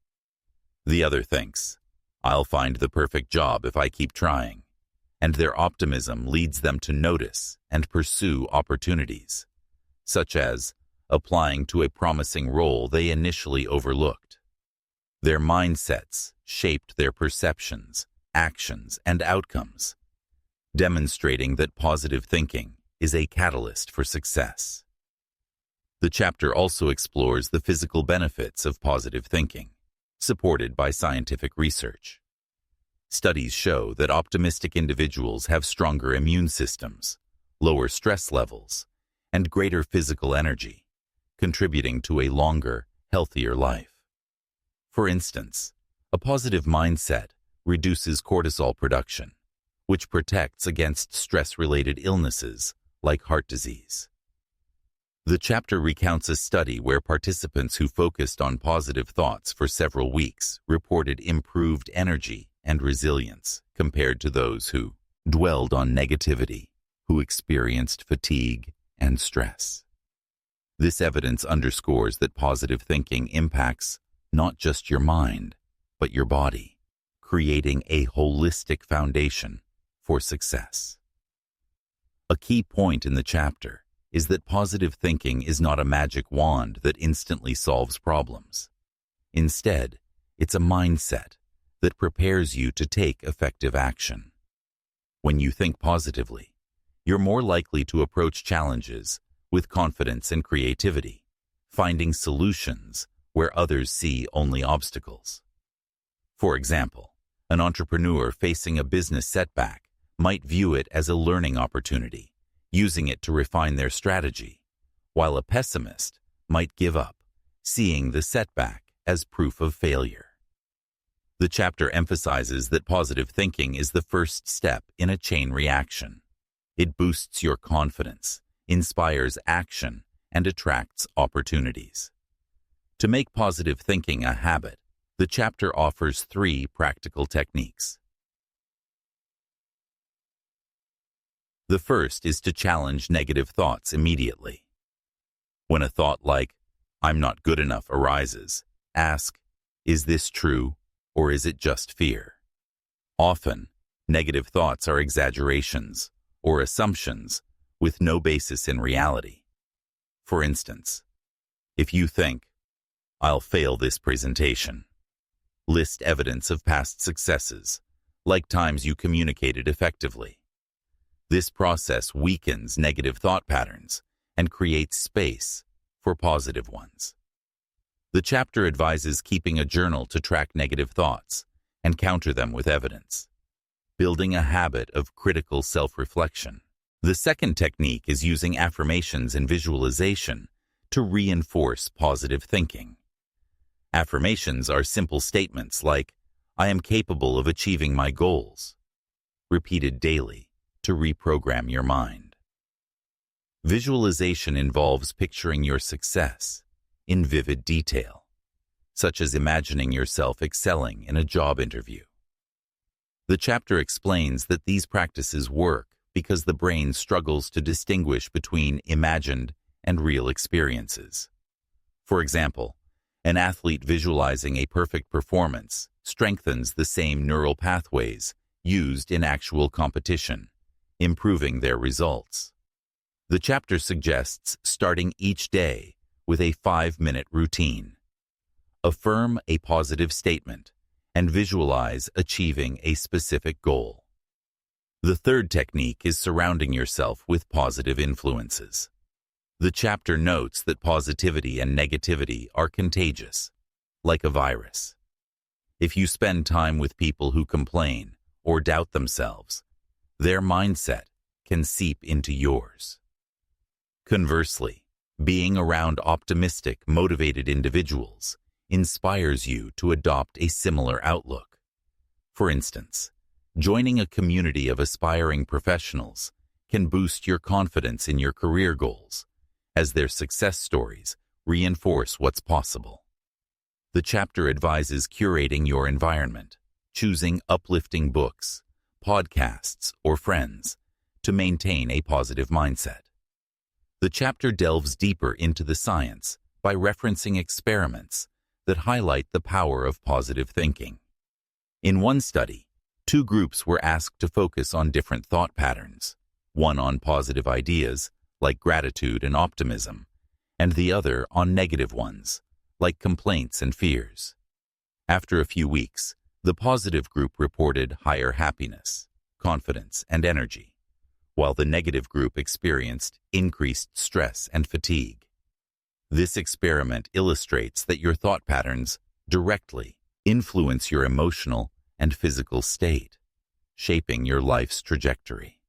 The other thinks, "I'll find the perfect job if I keep trying," and their optimism leads them to notice and pursue opportunities, such as applying to a promising role they initially overlooked. Their mindsets shaped their perceptions, actions, and outcomes, demonstrating that positive thinking is a catalyst for success. The chapter also explores the physical benefits of positive thinking, supported by scientific research. Studies show that optimistic individuals have stronger immune systems, lower stress levels, and greater physical energy, contributing to a longer, healthier life. For instance, a positive mindset reduces cortisol production, which protects against stress-related illnesses like heart disease. The chapter recounts a study where participants who focused on positive thoughts for several weeks reported improved energy and resilience compared to those who dwelled on negativity, who experienced fatigue and stress. This evidence underscores that positive thinking impacts not just your mind, but your body, creating a holistic foundation for success. A key point in the chapter is that positive thinking is not a magic wand that instantly solves problems. Instead, it's a mindset that prepares you to take effective action. When you think positively, you're more likely to approach challenges with confidence and creativity, finding solutions where others see only obstacles. For example, an entrepreneur facing a business setback might view it as a learning opportunity, using it to refine their strategy, while a pessimist might give up, seeing the setback as proof of failure. The chapter emphasizes that positive thinking is the first step in a chain reaction. It boosts your confidence, inspires action, and attracts opportunities. To make positive thinking a habit, the chapter offers 3 practical techniques. The first is to challenge negative thoughts immediately. When a thought like, "I'm not good enough," arises, ask, "Is this true, or is it just fear?" Often, negative thoughts are exaggerations or assumptions with no basis in reality. For instance, if you think, "I'll fail this presentation," list evidence of past successes, like times you communicated effectively. This process weakens negative thought patterns and creates space for positive ones. The chapter advises keeping a journal to track negative thoughts and counter them with evidence, building a habit of critical self-reflection. The second technique is using affirmations and visualization to reinforce positive thinking. Affirmations are simple statements like, "I am capable of achieving my goals," repeated daily to reprogram your mind. Visualization involves picturing your success in vivid detail, such as imagining yourself excelling in a job interview. The chapter explains that these practices work because the brain struggles to distinguish between imagined and real experiences. For example, An athlete visualizing a perfect performance strengthens the same neural pathways used in actual competition, improving their results. The chapter suggests starting each day with a 5-minute routine. Affirm a positive statement and visualize achieving a specific goal. The third technique is surrounding yourself with positive influences. The chapter notes that positivity and negativity are contagious, like a virus. If you spend time with people who complain or doubt themselves, their mindset can seep into yours. Conversely, being around optimistic, motivated individuals inspires you to adopt a similar outlook. For instance, joining a community of aspiring professionals can boost your confidence in your career goals, as their success stories reinforce what's possible. The chapter advises curating your environment, choosing uplifting books, podcasts, or friends to maintain a positive mindset. The chapter delves deeper into the science by referencing experiments that highlight the power of positive thinking. In one study, 2 groups were asked to focus on different thought patterns, one on positive ideas, like gratitude and optimism, and the other on negative ones, like complaints and fears. After a few weeks, the positive group reported higher happiness, confidence, and energy, while the negative group experienced increased stress and fatigue. This experiment illustrates that your thought patterns directly influence your emotional and physical state, shaping your life's trajectory.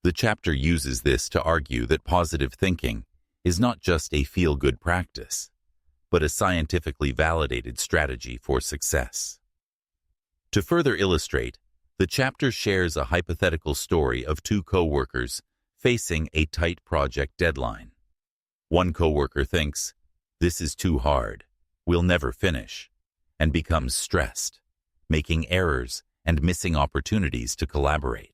The chapter uses this to argue that positive thinking is not just a feel-good practice, but a scientifically validated strategy for success. To further illustrate, the chapter shares a hypothetical story of 2 co-workers facing a tight project deadline. One co-worker thinks, "This is too hard, we'll never finish," and becomes stressed, making errors and missing opportunities to collaborate.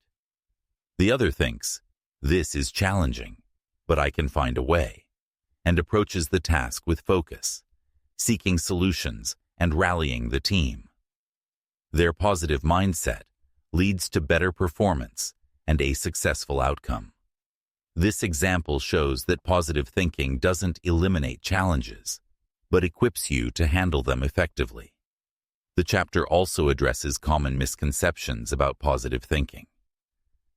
The other thinks, "This is challenging, but I can find a way," and approaches the task with focus, seeking solutions and rallying the team. Their positive mindset leads to better performance and a successful outcome. This example shows that positive thinking doesn't eliminate challenges, but equips you to handle them effectively. The chapter also addresses common misconceptions about positive thinking.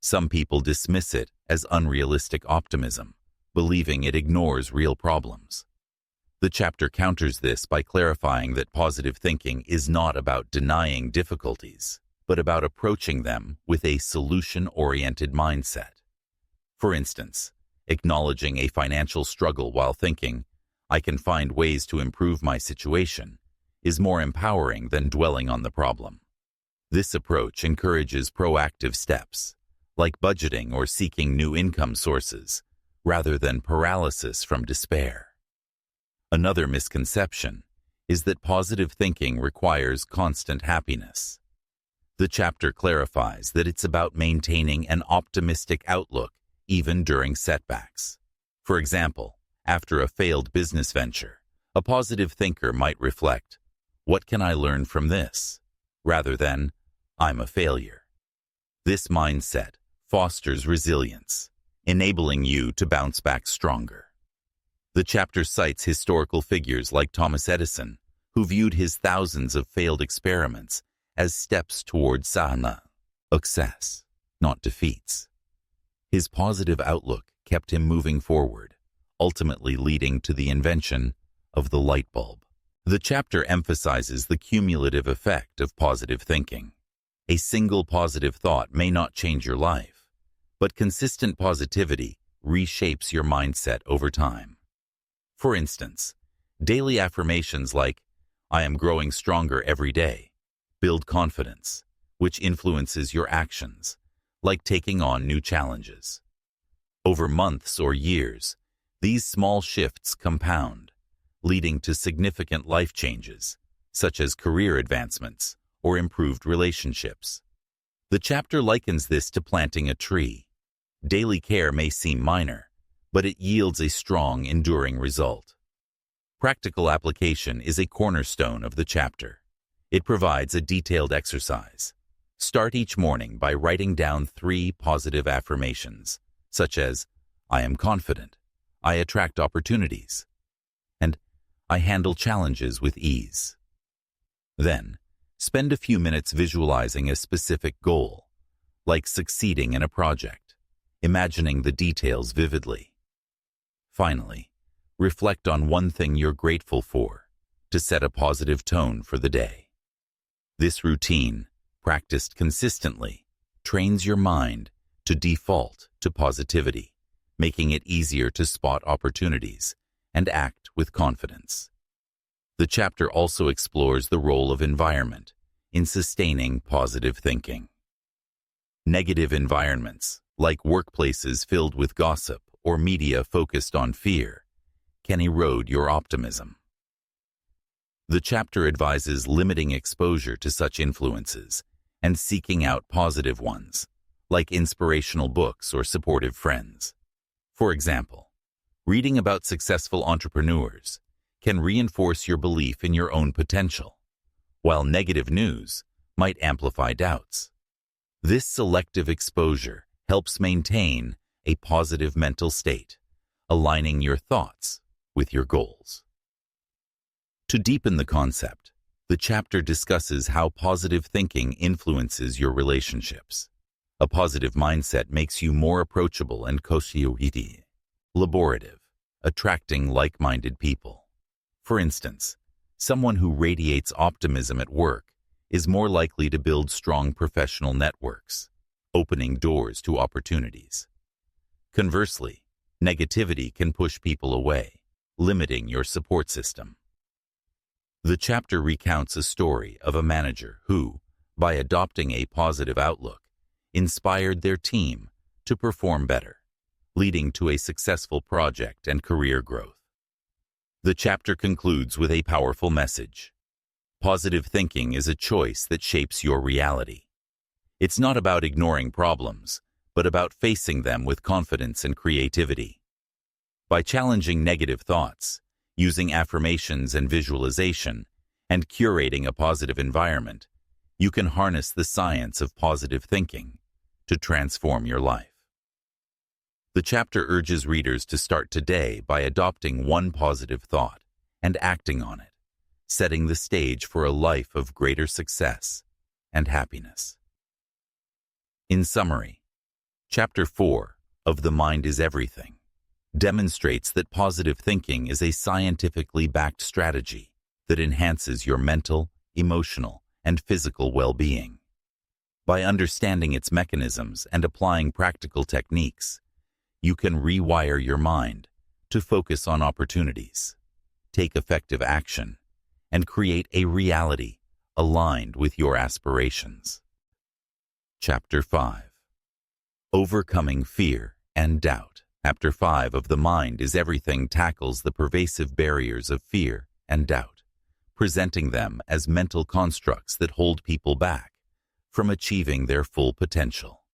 Some people dismiss it as unrealistic optimism, believing it ignores real problems. The chapter counters this by clarifying that positive thinking is not about denying difficulties, but about approaching them with a solution-oriented mindset. For instance, acknowledging a financial struggle while thinking, "I can find ways to improve my situation," is more empowering than dwelling on the problem. This approach encourages proactive steps, like budgeting or seeking new income sources, rather than paralysis from despair. Another misconception is that positive thinking requires constant happiness. The chapter clarifies that it's about maintaining an optimistic outlook even during setbacks. For example, after a failed business venture, a positive thinker might reflect, "What can I learn from this?" rather than, "I'm a failure." This mindset fosters resilience, enabling you to bounce back stronger. The chapter cites historical figures like Thomas Edison, who viewed his thousands of failed experiments as steps towards success, not defeats. His positive outlook kept him moving forward, ultimately leading to the invention of the light bulb. The chapter emphasizes the cumulative effect of positive thinking. A single positive thought may not change your life, but consistent positivity reshapes your mindset over time. For instance, daily affirmations like, "I am growing stronger every day," build confidence, which influences your actions, like taking on new challenges. Over months or years, these small shifts compound, leading to significant life changes, such as career advancements or improved relationships. The chapter likens this to planting a tree. Daily care may seem minor, but it yields a strong, enduring result. Practical application is a cornerstone of the chapter. It provides a detailed exercise. Start each morning by writing down 3 positive affirmations, such as, I am confident, I attract opportunities, and I handle challenges with ease. Then, spend a few minutes visualizing a specific goal, like succeeding in a project, imagining the details vividly. Finally, reflect on one thing you're grateful for to set a positive tone for the day. This routine, practiced consistently, trains your mind to default to positivity, making it easier to spot opportunities and act with confidence. The chapter also explores the role of environment in sustaining positive thinking. Negative environments, like workplaces filled with gossip or media focused on fear, can erode your optimism. The chapter advises limiting exposure to such influences and seeking out positive ones, like inspirational books or supportive friends. For example, reading about successful entrepreneurs can reinforce your belief in your own potential, while negative news might amplify doubts. This selective exposure helps maintain a positive mental state, aligning your thoughts with your goals. To deepen the concept, the chapter discusses how positive thinking influences your relationships. A positive mindset makes you more approachable and collaborative, attracting like-minded people. For instance, someone who radiates optimism at work is more likely to build strong professional networks, opening doors to opportunities. Conversely, negativity can push people away, limiting your support system. The chapter recounts a story of a manager who, by adopting a positive outlook, inspired their team to perform better, leading to a successful project and career growth. The chapter concludes with a powerful message. Positive thinking is a choice that shapes your reality. It's not about ignoring problems, but about facing them with confidence and creativity. By challenging negative thoughts, using affirmations and visualization, and curating a positive environment, you can harness the science of positive thinking to transform your life. The chapter urges readers to start today by adopting one positive thought and acting on it, setting the stage for a life of greater success and happiness. In summary, Chapter 4 of The Mind is Everything demonstrates that positive thinking is a scientifically backed strategy that enhances your mental, emotional, and physical well-being. By understanding its mechanisms and applying practical techniques, you can rewire your mind to focus on opportunities, take effective action, and create a reality aligned with your aspirations. Chapter 5. Overcoming Fear and Doubt. Chapter 5 of The Mind is Everything tackles the pervasive barriers of fear and doubt, presenting them as mental constructs that hold people back from achieving their full potential.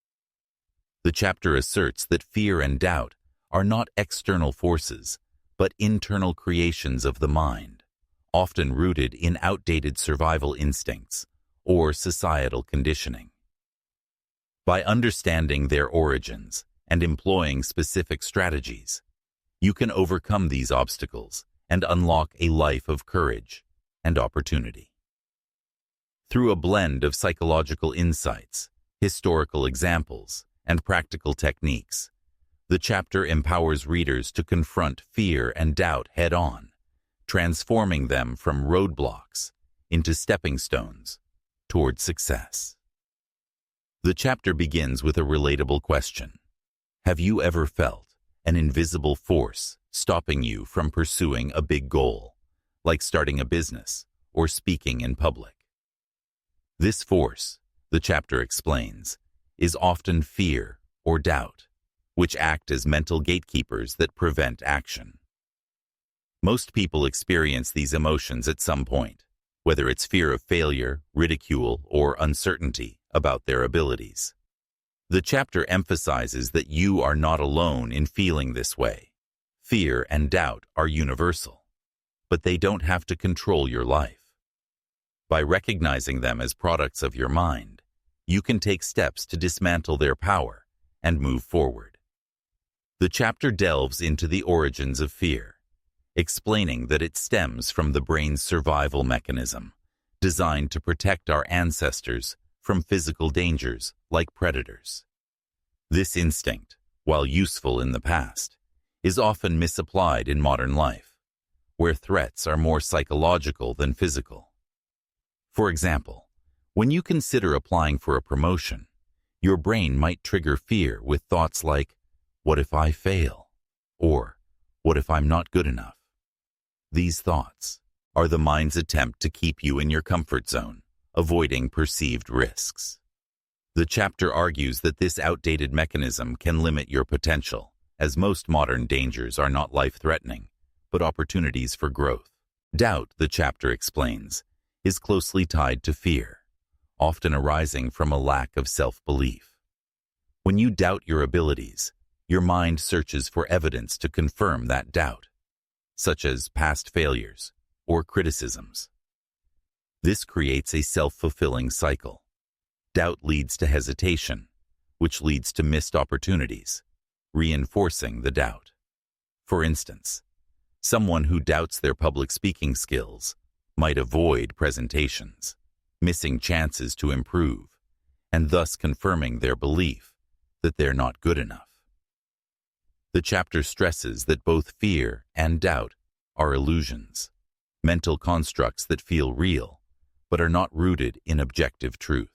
The chapter asserts that fear and doubt are not external forces, but internal creations of the mind, often rooted in outdated survival instincts or societal conditioning. By understanding their origins and employing specific strategies, you can overcome these obstacles and unlock a life of courage and opportunity. Through a blend of psychological insights, historical examples, and practical techniques, the chapter empowers readers to confront fear and doubt head-on, transforming them from roadblocks into stepping stones toward success. The chapter begins with a relatable question. Have you ever felt an invisible force stopping you from pursuing a big goal, like starting a business or speaking in public? This force, the chapter explains, is often fear or doubt, which act as mental gatekeepers that prevent action. Most people experience these emotions at some point, whether it's fear of failure, ridicule, or uncertainty about their abilities. The chapter emphasizes that you are not alone in feeling this way. Fear and doubt are universal. but they don't have to control your life. By recognizing them as products of your mind, you can take steps to dismantle their power and move forward. The chapter delves into the origins of fear, explaining that it stems from the brain's survival mechanism, designed to protect our ancestors from physical dangers like predators. This instinct, while useful in the past, is often misapplied in modern life, where threats are more psychological than physical. For example, when you consider applying for a promotion, your brain might trigger fear with thoughts like, "What if I fail?" or "What if I'm not good enough?" These thoughts are the mind's attempt to keep you in your comfort zone, avoiding perceived risks. The chapter argues that this outdated mechanism can limit your potential, as most modern dangers are not life-threatening, but opportunities for growth. Doubt, the chapter explains, is closely tied to fear, often arising from a lack of self-belief. When you doubt your abilities, your mind searches for evidence to confirm that doubt, such as past failures or criticisms. This creates a self-fulfilling cycle. Doubt leads to hesitation, which leads to missed opportunities, reinforcing the doubt. For instance, someone who doubts their public speaking skills might avoid presentations, missing chances to improve, and thus confirming their belief that they're not good enough. The chapter stresses that both fear and doubt are illusions, mental constructs that feel real, but are not rooted in objective truth.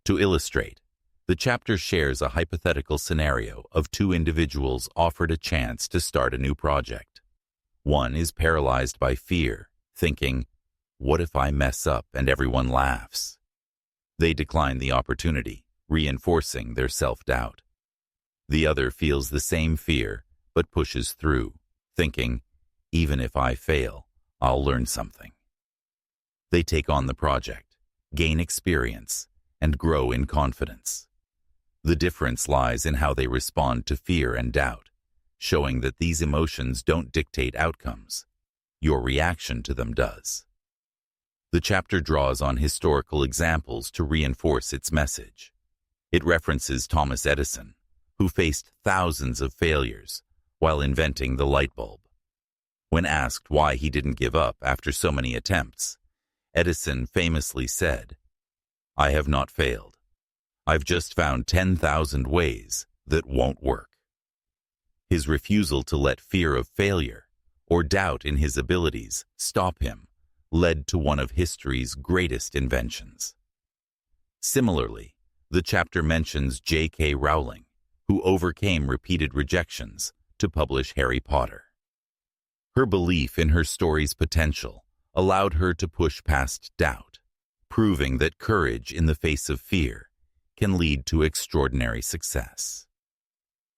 To illustrate, the chapter shares a hypothetical scenario of two individuals offered a chance to start a new project. One is paralyzed by fear, thinking, "What if I mess up and everyone laughs?" They decline the opportunity, reinforcing their self-doubt. The other feels the same fear, but pushes through, thinking, "Even if I fail, I'll learn something." They take on the project, gain experience, and grow in confidence. The difference lies in how they respond to fear and doubt, showing that these emotions don't dictate outcomes. Your reaction to them does. The chapter draws on historical examples to reinforce its message. It references Thomas Edison, who faced thousands of failures while inventing the light bulb. When asked why he didn't give up after so many attempts, Edison famously said, "I have not failed. I've just found 10,000 ways that won't work." His refusal to let fear of failure or doubt in his abilities stop him led to one of history's greatest inventions. Similarly, the chapter mentions J.K. Rowling, who overcame repeated rejections to publish Harry Potter. Her belief in her story's potential allowed her to push past doubt, proving that courage in the face of fear can lead to extraordinary success.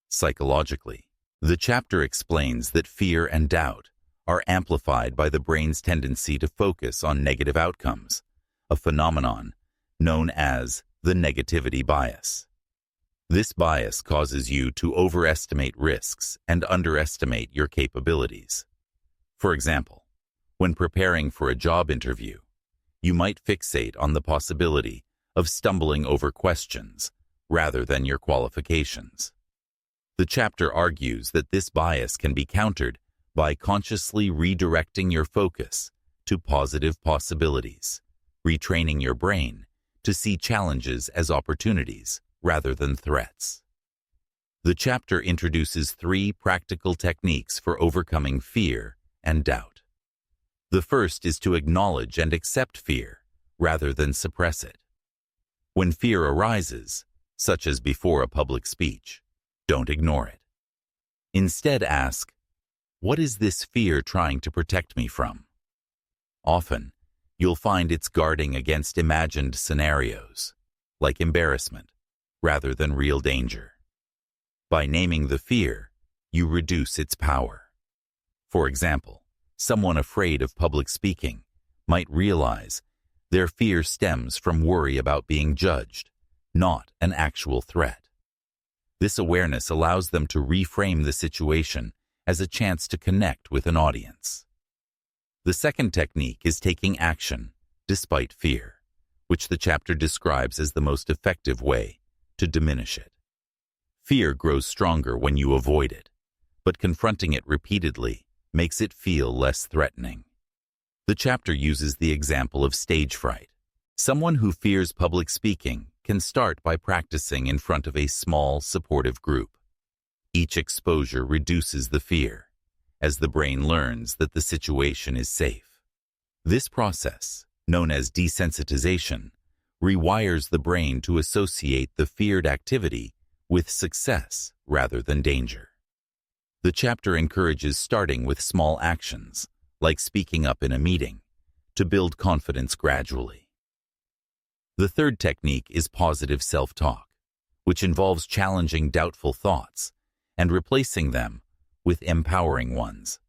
Psychologically, the chapter explains that fear and doubt are amplified by the brain's tendency to focus on negative outcomes, a phenomenon known as the negativity bias. This bias causes you to overestimate risks and underestimate your capabilities. For example, when preparing for a job interview, you might fixate on the possibility of stumbling over questions rather than your qualifications. The chapter argues that this bias can be countered by consciously redirecting your focus to positive possibilities, retraining your brain to see challenges as opportunities rather than threats. The chapter introduces 3 practical techniques for overcoming fear and doubt. The first is to acknowledge and accept fear rather than suppress it. When fear arises, such as before a public speech, don't ignore it. Instead ask, "What is this fear trying to protect me from?" Often, you'll find it's guarding against imagined scenarios, like embarrassment, rather than real danger. By naming the fear, you reduce its power. For example, someone afraid of public speaking might realize their fear stems from worry about being judged, not an actual threat. This awareness allows them to reframe the situation as a chance to connect with an audience. The second technique is taking action despite fear, which the chapter describes as the most effective way to diminish it. Fear grows stronger when you avoid it, but confronting it repeatedly makes it feel less threatening. The chapter uses the example of stage fright. Someone who fears public speaking can start by practicing in front of a small, supportive group. Each exposure reduces the fear, as the brain learns that the situation is safe. This process, known as desensitization, rewires the brain to associate the feared activity with success rather than danger. The chapter encourages starting with small actions, like speaking up in a meeting, to build confidence gradually. The third technique is positive self-talk, which involves challenging doubtful thoughts and replacing them with empowering ones.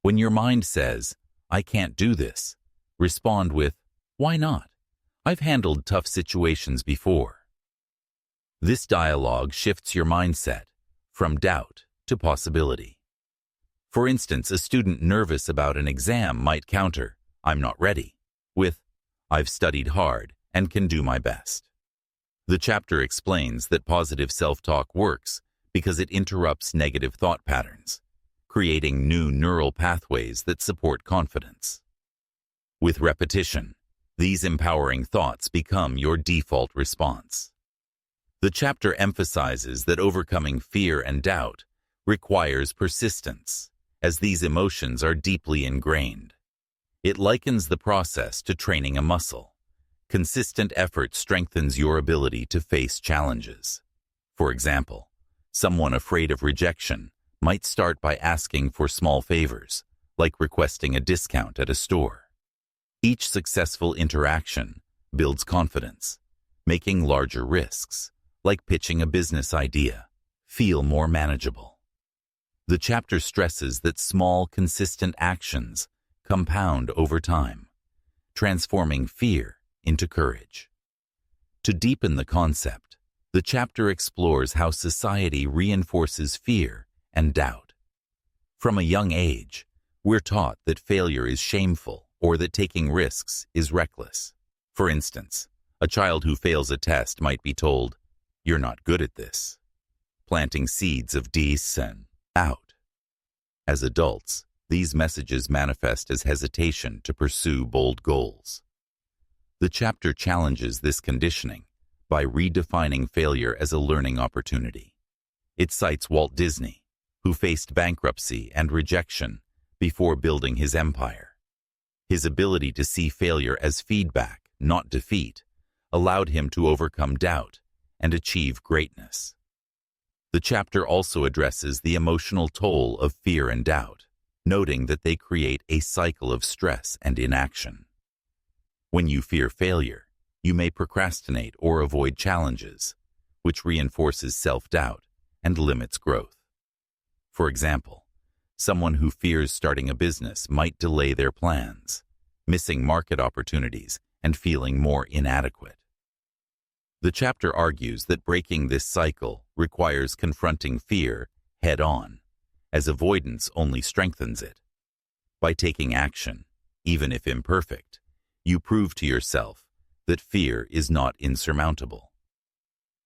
When your mind says, "I can't do this," respond with, "Why not? I've handled tough situations before." This dialogue shifts your mindset from doubt to possibility. For instance, a student nervous about an exam might counter, "I'm not ready," with, "I've studied hard and can do my best." The chapter explains that positive self-talk works because it interrupts negative thought patterns, creating new neural pathways that support confidence. With repetition, these empowering thoughts become your default response. The chapter emphasizes that overcoming fear and doubt requires persistence, as these emotions are deeply ingrained. It likens the process to training a muscle. Consistent effort strengthens your ability to face challenges. For example, someone afraid of rejection might start by asking for small favors, like requesting a discount at a store. Each successful interaction builds confidence, making larger risks, like pitching a business idea, feel more manageable. The chapter stresses that small, consistent actions compound over time, transforming fear into courage. To deepen the concept, the chapter explores how society reinforces fear and doubt. From a young age, we're taught that failure is shameful or that taking risks is reckless. For instance, a child who fails a test might be told, "You're not good at this," planting seeds of dis and doubt. As adults, these messages manifest as hesitation to pursue bold goals. The chapter challenges this conditioning by redefining failure as a learning opportunity. It cites Walt Disney, who faced bankruptcy and rejection before building his empire. His ability to see failure as feedback, not defeat, allowed him to overcome doubt and achieve greatness. The chapter also addresses the emotional toll of fear and doubt, noting that they create a cycle of stress and inaction. When you fear failure, you may procrastinate or avoid challenges, which reinforces self-doubt and limits growth. For example, someone who fears starting a business might delay their plans, missing market opportunities and feeling more inadequate. The chapter argues that breaking this cycle requires confronting fear head-on, as avoidance only strengthens it. By taking action, even if imperfect, you prove to yourself that fear is not insurmountable.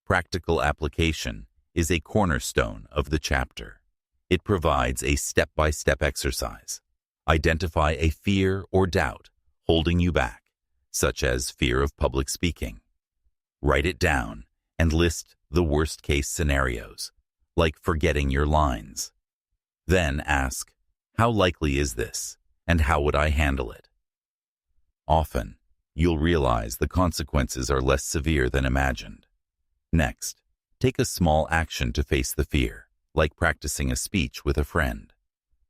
Practical application is a cornerstone of the chapter. It provides a step-by-step exercise. Identify a fear or doubt holding you back, such as fear of public speaking. Write it down and list the worst-case scenarios, like forgetting your lines. Then ask, how likely is this, and how would I handle it? Often, you'll realize the consequences are less severe than imagined. Next, take a small action to face the fear, like practicing a speech with a friend.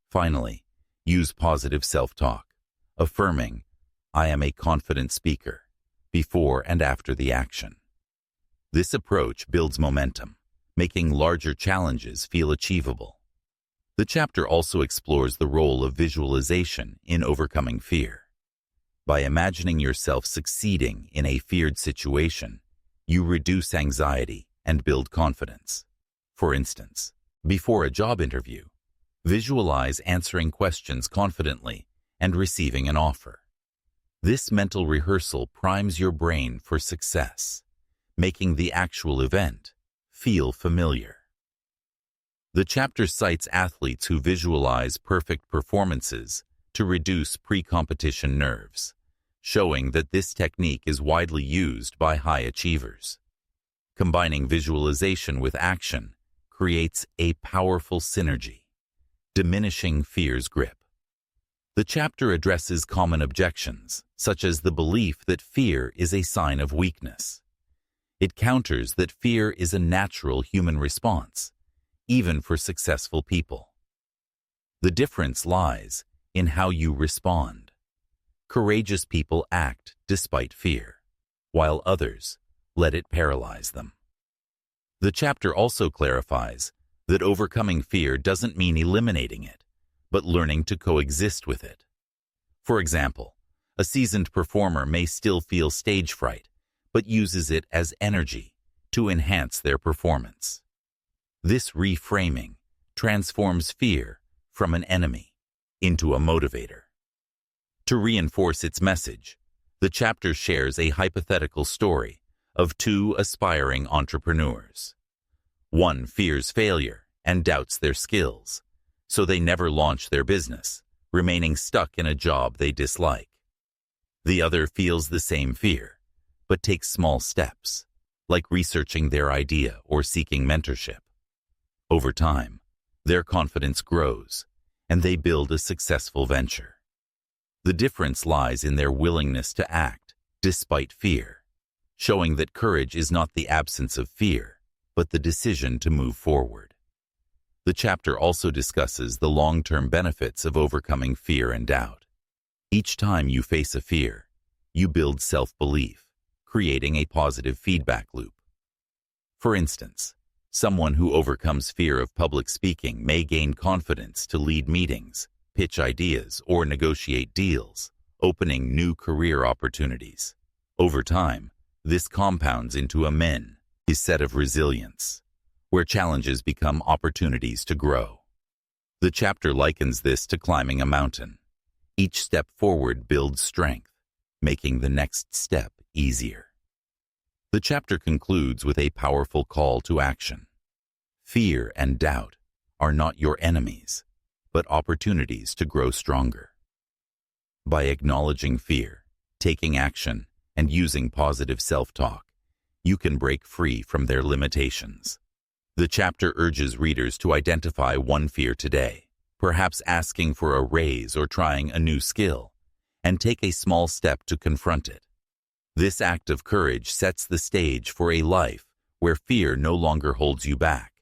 Finally, use positive self-talk, affirming, "I am a confident speaker," before and after the action. This approach builds momentum, making larger challenges feel achievable. The chapter also explores the role of visualization in overcoming fear. By imagining yourself succeeding in a feared situation, you reduce anxiety and build confidence. For instance, before a job interview, visualize answering questions confidently and receiving an offer. This mental rehearsal primes your brain for success, making the actual event feel familiar. The chapter cites athletes who visualize perfect performances to reduce pre-competition nerves, showing that this technique is widely used by high achievers. Combining visualization with action creates a powerful synergy, diminishing fear's grip. The chapter addresses common objections, such as the belief that fear is a sign of weakness. It counters that fear is a natural human response, even for successful people. The difference lies in how you respond. Courageous people act despite fear, while others let it paralyze them. The chapter also clarifies that overcoming fear doesn't mean eliminating it, but learning to coexist with it. For example, a seasoned performer may still feel stage fright, but uses it as energy to enhance their performance. This reframing transforms fear from an enemy into a motivator. To reinforce its message, the chapter shares a hypothetical story of two aspiring entrepreneurs. One fears failure and doubts their skills, so they never launch their business, remaining stuck in a job they dislike. The other feels the same fear, but takes small steps, like researching their idea or seeking mentorship. Over time, their confidence grows, and they build a successful venture. The difference lies in their willingness to act despite fear, showing that courage is not the absence of fear, but the decision to move forward. The chapter also discusses the long-term benefits of overcoming fear and doubt. Each time you face a fear, you build self-belief, creating a positive feedback loop. For instance, someone who overcomes fear of public speaking may gain confidence to lead meetings, pitch ideas, or negotiate deals, opening new career opportunities. Over time, this compounds into a set of resilience, where challenges become opportunities to grow. The chapter likens this to climbing a mountain. Each step forward builds strength, making the next step easier. The chapter concludes with a powerful call to action. Fear and doubt are not your enemies, but opportunities to grow stronger. By acknowledging fear, taking action, and using positive self-talk, you can break free from their limitations. The chapter urges readers to identify one fear today, perhaps asking for a raise or trying a new skill, and take a small step to confront it. This act of courage sets the stage for a life where fear no longer holds you back,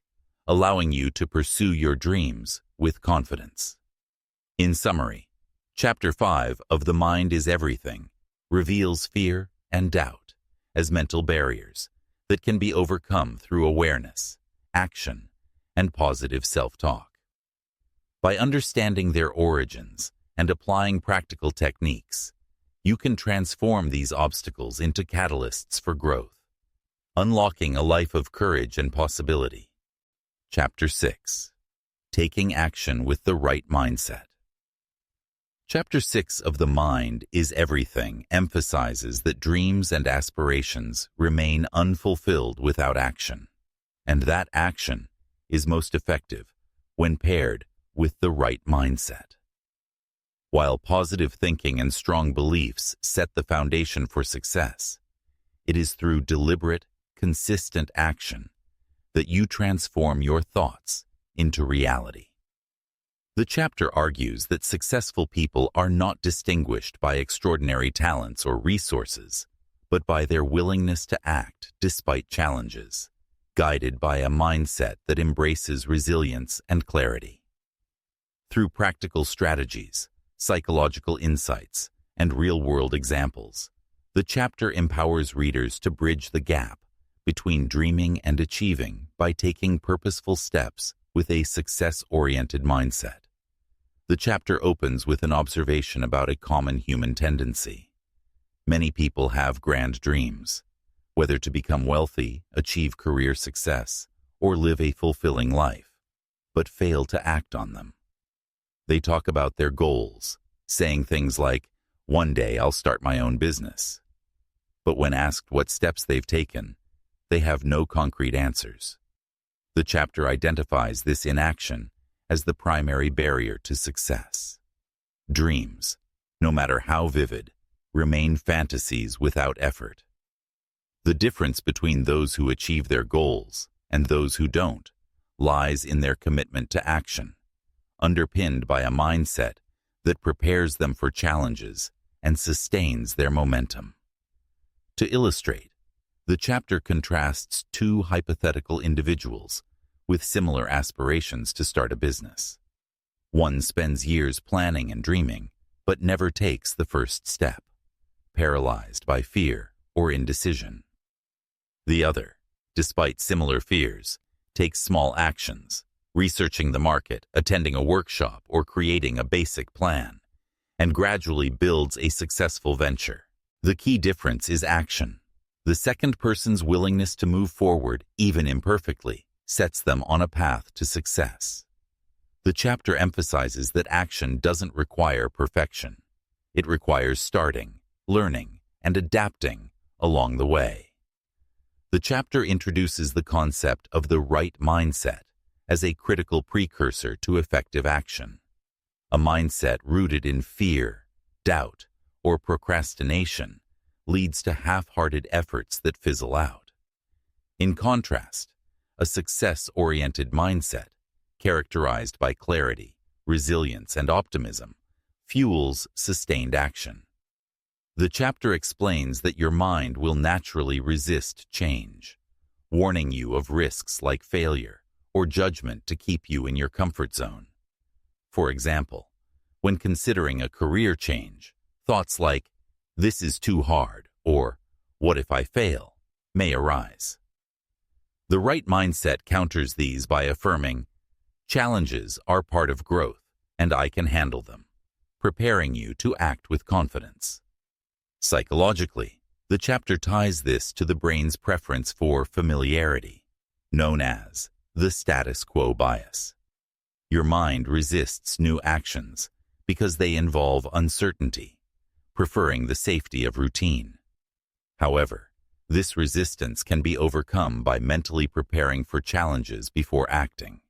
allowing you to pursue your dreams with confidence. In summary, Chapter 5 of The Mind is Everything reveals fear and doubt as mental barriers that can be overcome through awareness, action, and positive self-talk. By understanding their origins and applying practical techniques, you can transform these obstacles into catalysts for growth, unlocking a life of courage and possibility. Chapter 6. Taking Action with the Right Mindset. Chapter 6 of The Mind is Everything emphasizes that dreams and aspirations remain unfulfilled without action, and that action is most effective when paired with the right mindset. While positive thinking and strong beliefs set the foundation for success, it is through deliberate, consistent action that you transform your thoughts into reality. The chapter argues that successful people are not distinguished by extraordinary talents or resources, but by their willingness to act despite challenges, guided by a mindset that embraces resilience and clarity. Through practical strategies, psychological insights, and real-world examples, the chapter empowers readers to bridge the gap between dreaming and achieving by taking purposeful steps with a success-oriented mindset. The chapter opens with an observation about a common human tendency. Many people have grand dreams, whether to become wealthy, achieve career success, or live a fulfilling life, but fail to act on them. They talk about their goals, saying things like, "One day I'll start my own business." But when asked what steps they've taken, they have no concrete answers. The chapter identifies this inaction as the primary barrier to success. Dreams, no matter how vivid, remain fantasies without effort. The difference between those who achieve their goals and those who don't lies in their commitment to action, underpinned by a mindset that prepares them for challenges and sustains their momentum. To illustrate, the chapter contrasts two hypothetical individuals with similar aspirations to start a business. One spends years planning and dreaming, but never takes the first step, paralyzed by fear or indecision. The other, despite similar fears, takes small actions, researching the market, attending a workshop, or creating a basic plan, and gradually builds a successful venture. The key difference is action. The second person's willingness to move forward, even imperfectly, sets them on a path to success. The chapter emphasizes that action doesn't require perfection. It requires starting, learning, and adapting along the way. The chapter introduces the concept of the right mindset as a critical precursor to effective action. A mindset rooted in fear, doubt, or procrastination leads to half-hearted efforts that fizzle out. In contrast, a success-oriented mindset, characterized by clarity, resilience, and optimism, fuels sustained action. The chapter explains that your mind will naturally resist change, warning you of risks like failure or judgment to keep you in your comfort zone. For example, when considering a career change, thoughts like, "This is too hard," or "What if I fail?" may arise. The right mindset counters these by affirming, "Challenges are part of growth, and I can handle them," preparing you to act with confidence. Psychologically, the chapter ties this to the brain's preference for familiarity, known as the status quo bias. Your mind resists new actions because they involve uncertainty, preferring the safety of routine. However, this resistance can be overcome by mentally preparing for challenges before acting.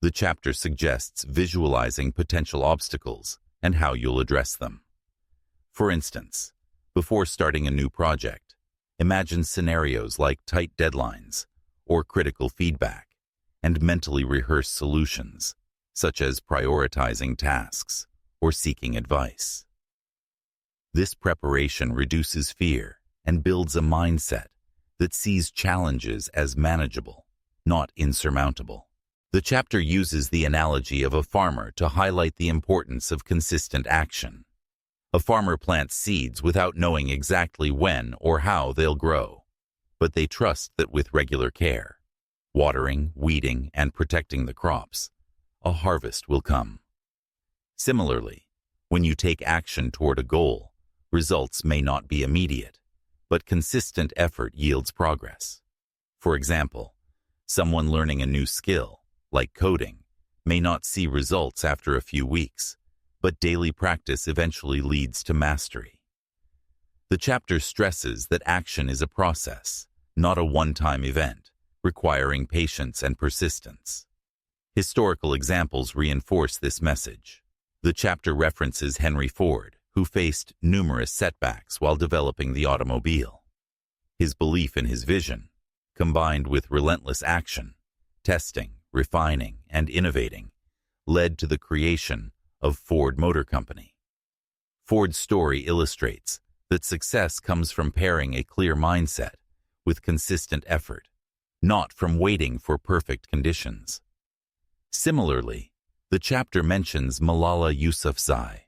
The chapter suggests visualizing potential obstacles and how you'll address them. For instance, before starting a new project, imagine scenarios like tight deadlines or critical feedback, and mentally rehearse solutions, such as prioritizing tasks or seeking advice. This preparation reduces fear and builds a mindset that sees challenges as manageable, not insurmountable. The chapter uses the analogy of a farmer to highlight the importance of consistent action. A farmer plants seeds without knowing exactly when or how they'll grow, but they trust that with regular care, watering, weeding, and protecting the crops, a harvest will come. Similarly, when you take action toward a goal, results may not be immediate, but consistent effort yields progress. For example, someone learning a new skill, like coding, may not see results after a few weeks, but daily practice eventually leads to mastery. The chapter stresses that action is a process, not a one-time event, requiring patience and persistence. Historical examples reinforce this message. The chapter references Henry Ford, who faced numerous setbacks while developing the automobile. His belief in his vision, combined with relentless action, testing, refining, and innovating, led to the creation of Ford Motor Company. Ford's story illustrates that success comes from pairing a clear mindset with consistent effort, not from waiting for perfect conditions. Similarly, the chapter mentions Malala Yousafzai,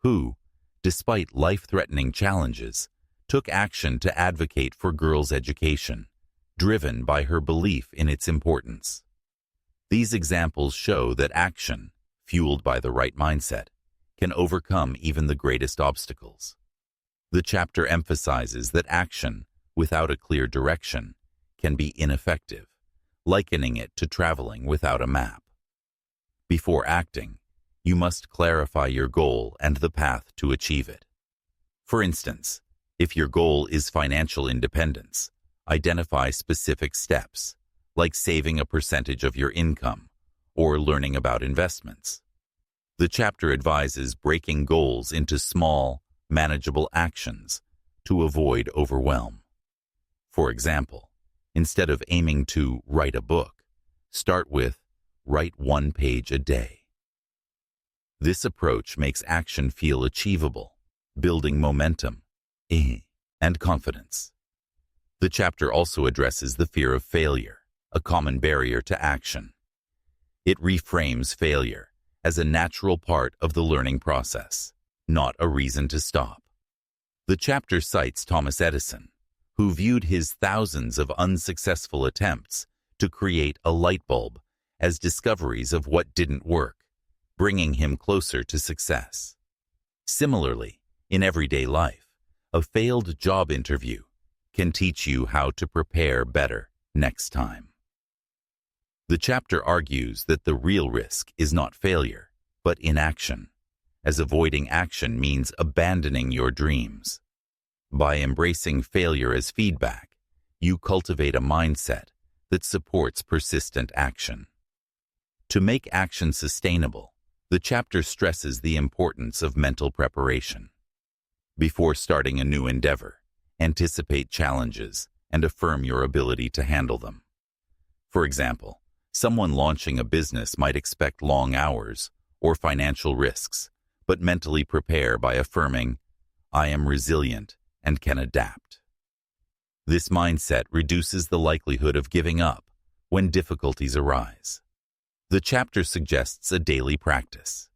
who, despite life-threatening challenges, took action to advocate for girls' education, driven by her belief in its importance. These examples show that action, fueled by the right mindset, can overcome even the greatest obstacles. The chapter emphasizes that action, without a clear direction, can be ineffective, likening it to traveling without a map. Before acting, you must clarify your goal and the path to achieve it. For instance, if your goal is financial independence, identify specific steps, like saving a percentage of your income or learning about investments. The chapter advises breaking goals into small, manageable actions to avoid overwhelm. For example, instead of aiming to write a book, start with write 1 page a day. This approach makes action feel achievable, building momentum and confidence. The chapter also addresses the fear of failure, a common barrier to action. It reframes failure as a natural part of the learning process, not a reason to stop. The chapter cites Thomas Edison, who viewed his thousands of unsuccessful attempts to create a light bulb as discoveries of what didn't work, bringing him closer to success. Similarly, in everyday life, a failed job interview can teach you how to prepare better next time. The chapter argues that the real risk is not failure, but inaction, as avoiding action means abandoning your dreams. By embracing failure as feedback, you cultivate a mindset that supports persistent action. To make action sustainable, the chapter stresses the importance of mental preparation. Before starting a new endeavor, anticipate challenges and affirm your ability to handle them. For example, someone launching a business might expect long hours or financial risks, but mentally prepare by affirming, "I am resilient and can adapt." This mindset reduces the likelihood of giving up when difficulties arise. The chapter suggests a daily practice.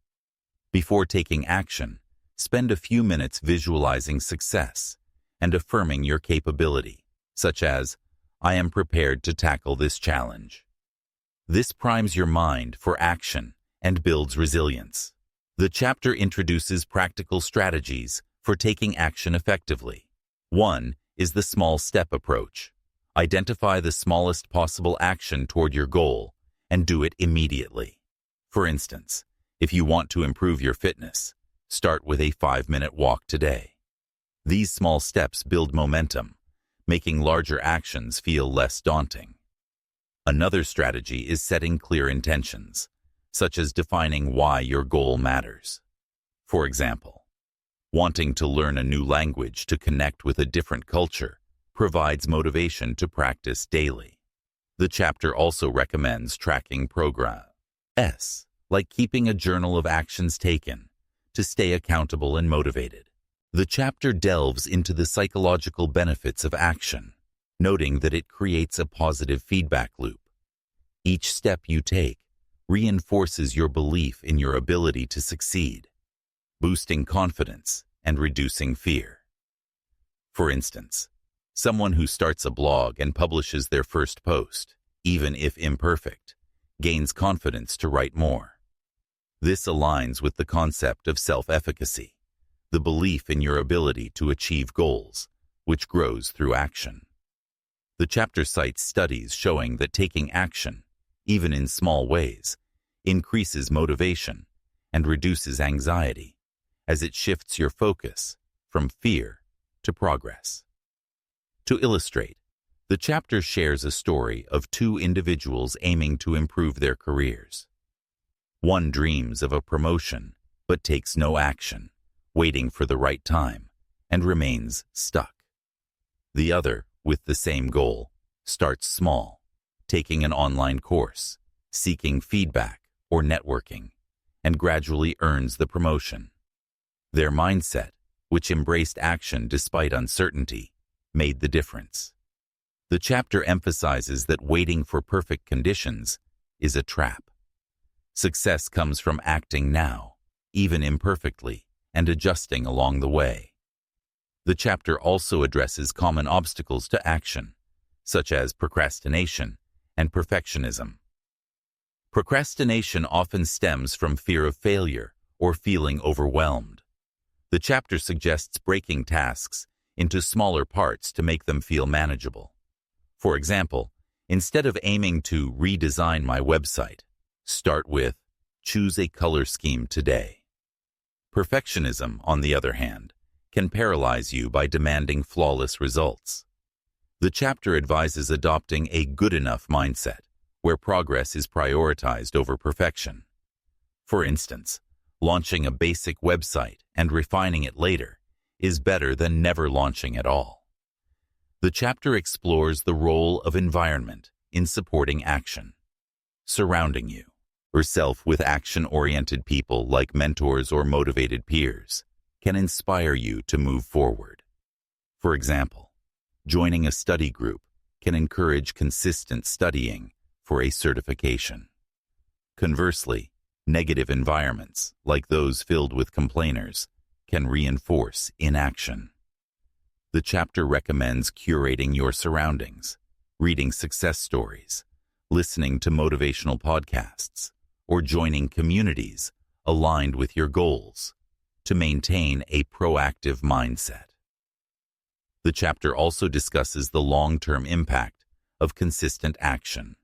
Before taking action, spend a few minutes visualizing success and affirming your capability, such as, "I am prepared to tackle this challenge." This primes your mind for action and builds resilience. The chapter introduces practical strategies for taking action effectively. One is the small step approach. Identify the smallest possible action toward your goal and do it immediately. For instance, if you want to improve your fitness, start with a 5-minute walk today. These small steps build momentum, making larger actions feel less daunting. Another strategy is setting clear intentions, such as defining why your goal matters. For example, wanting to learn a new language to connect with a different culture provides motivation to practice daily. The chapter also recommends tracking progress, like keeping a journal of actions taken, to stay accountable and motivated. The chapter delves into the psychological benefits of action, noting that it creates a positive feedback loop. Each step you take reinforces your belief in your ability to succeed, boosting confidence and reducing fear. For instance, someone who starts a blog and publishes their first post, even if imperfect, gains confidence to write more. This aligns with the concept of self-efficacy, the belief in your ability to achieve goals, which grows through action. The chapter cites studies showing that taking action, even in small ways, increases motivation and reduces anxiety, as it shifts your focus from fear to progress. To illustrate, the chapter shares a story of two individuals aiming to improve their careers. One dreams of a promotion, but takes no action, waiting for the right time, and remains stuck. The other, with the same goal, starts small, taking an online course, seeking feedback or networking, and gradually earns the promotion. Their mindset, which embraced action despite uncertainty, made the difference. The chapter emphasizes that waiting for perfect conditions is a trap. Success comes from acting now, even imperfectly, and adjusting along the way. The chapter also addresses common obstacles to action, such as procrastination and perfectionism. Procrastination often stems from fear of failure or feeling overwhelmed. The chapter suggests breaking tasks into smaller parts to make them feel manageable. For example, instead of aiming to redesign my website, start with choose a color scheme today. Perfectionism, on the other hand, can paralyze you by demanding flawless results. The chapter advises adopting a good enough mindset, where progress is prioritized over perfection. For instance, launching a basic website and refining it later is better than never launching at all. The chapter explores the role of environment in supporting action. Surrounding yourself with action-oriented people like mentors or motivated peers can inspire you to move forward. For example, joining a study group can encourage consistent studying for a certification. Conversely, negative environments, like those filled with complainers, can reinforce inaction. The chapter recommends curating your surroundings, reading success stories, listening to motivational podcasts, or joining communities aligned with your goals to maintain a proactive mindset. The chapter also discusses the long-term impact of consistent action.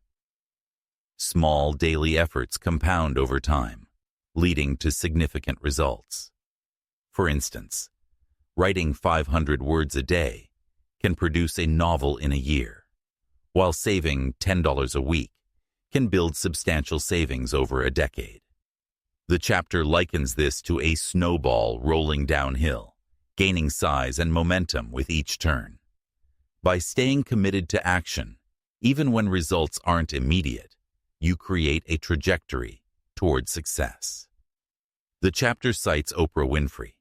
Small daily efforts compound over time, leading to significant results. For instance, writing 500 words a day can produce a novel in a year, while saving $10 a week can build substantial savings over a decade. The chapter likens this to a snowball rolling downhill, gaining size and momentum with each turn. By staying committed to action, even when results aren't immediate, you create a trajectory toward success. The chapter cites Oprah Winfrey,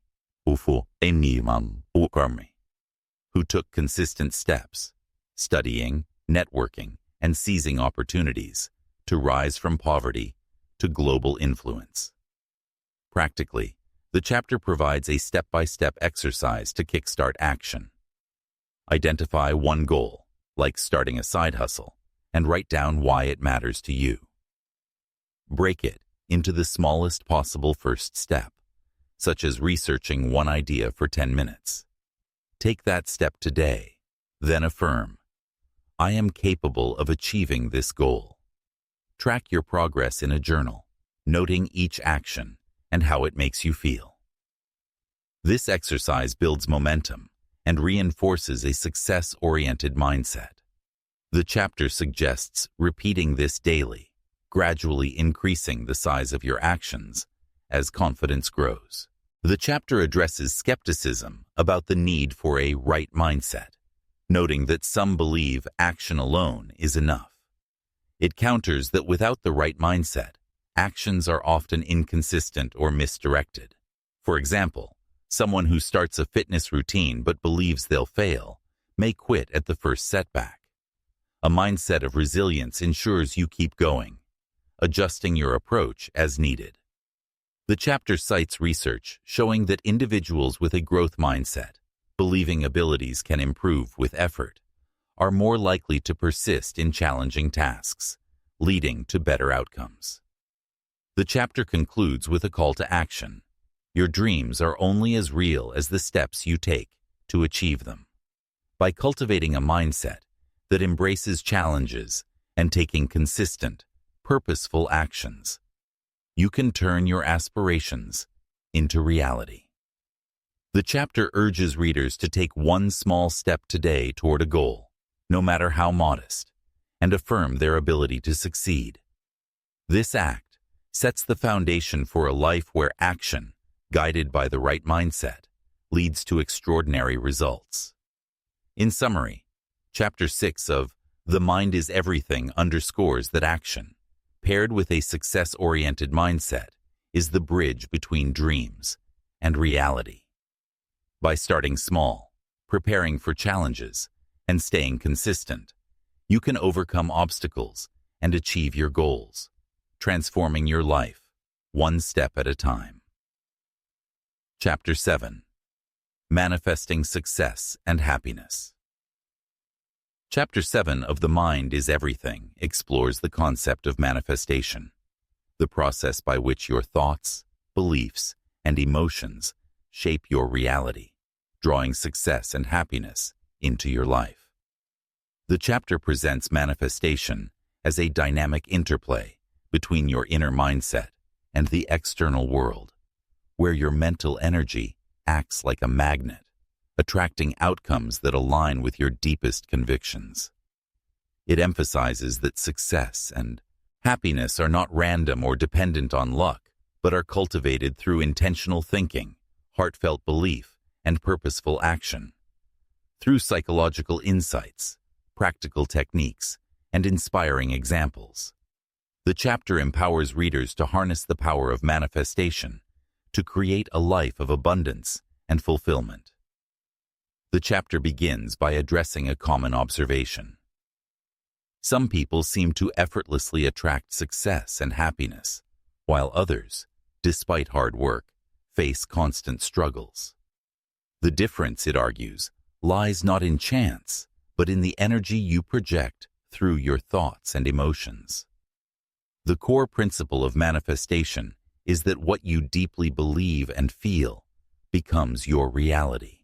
who took consistent steps, studying, networking, and seizing opportunities to rise from poverty to global influence. Practically, the chapter provides a step-by-step exercise to kickstart action. Identify one goal, like starting a side hustle, and write down why it matters to you. Break it into the smallest possible first step, such as researching one idea for 10 minutes. Take that step today, then affirm, I am capable of achieving this goal. Track your progress in a journal, noting each action and how it makes you feel. This exercise builds momentum and reinforces a success-oriented mindset. The chapter suggests repeating this daily, gradually increasing the size of your actions as confidence grows. The chapter addresses skepticism about the need for a right mindset, noting that some believe action alone is enough. It counters that without the right mindset, actions are often inconsistent or misdirected. For example, someone who starts a fitness routine but believes they'll fail may quit at the first setback. A mindset of resilience ensures you keep going, adjusting your approach as needed. The chapter cites research showing that individuals with a growth mindset, believing abilities can improve with effort, are more likely to persist in challenging tasks, leading to better outcomes. The chapter concludes with a call to action. Your dreams are only as real as the steps you take to achieve them. By cultivating a mindset that embraces challenges and taking consistent, purposeful actions, you can turn your aspirations into reality. The chapter urges readers to take one small step today toward a goal, no matter how modest, and affirm their ability to succeed. This act sets the foundation for a life where action, guided by the right mindset, leads to extraordinary results. In summary, Chapter 6 of The Mind is Everything underscores that action, paired with a success-oriented mindset, is the bridge between dreams and reality. By starting small, preparing for challenges, and staying consistent, you can overcome obstacles and achieve your goals, transforming your life one step at a time. Chapter 7. Manifesting Success and Happiness. Chapter 7 of The Mind is Everything explores the concept of manifestation, the process by which your thoughts, beliefs, and emotions shape your reality, drawing success and happiness into your life. The chapter presents manifestation as a dynamic interplay between your inner mindset and the external world, where your mental energy acts like a magnet, attracting outcomes that align with your deepest convictions. It emphasizes that success and happiness are not random or dependent on luck, but are cultivated through intentional thinking, heartfelt belief, and purposeful action. Through psychological insights, practical techniques, and inspiring examples, the chapter empowers readers to harness the power of manifestation to create a life of abundance and fulfillment. The chapter begins by addressing a common observation. Some people seem to effortlessly attract success and happiness, while others, despite hard work, face constant struggles. The difference, it argues, lies not in chance, but in the energy you project through your thoughts and emotions. The core principle of manifestation is that what you deeply believe and feel becomes your reality.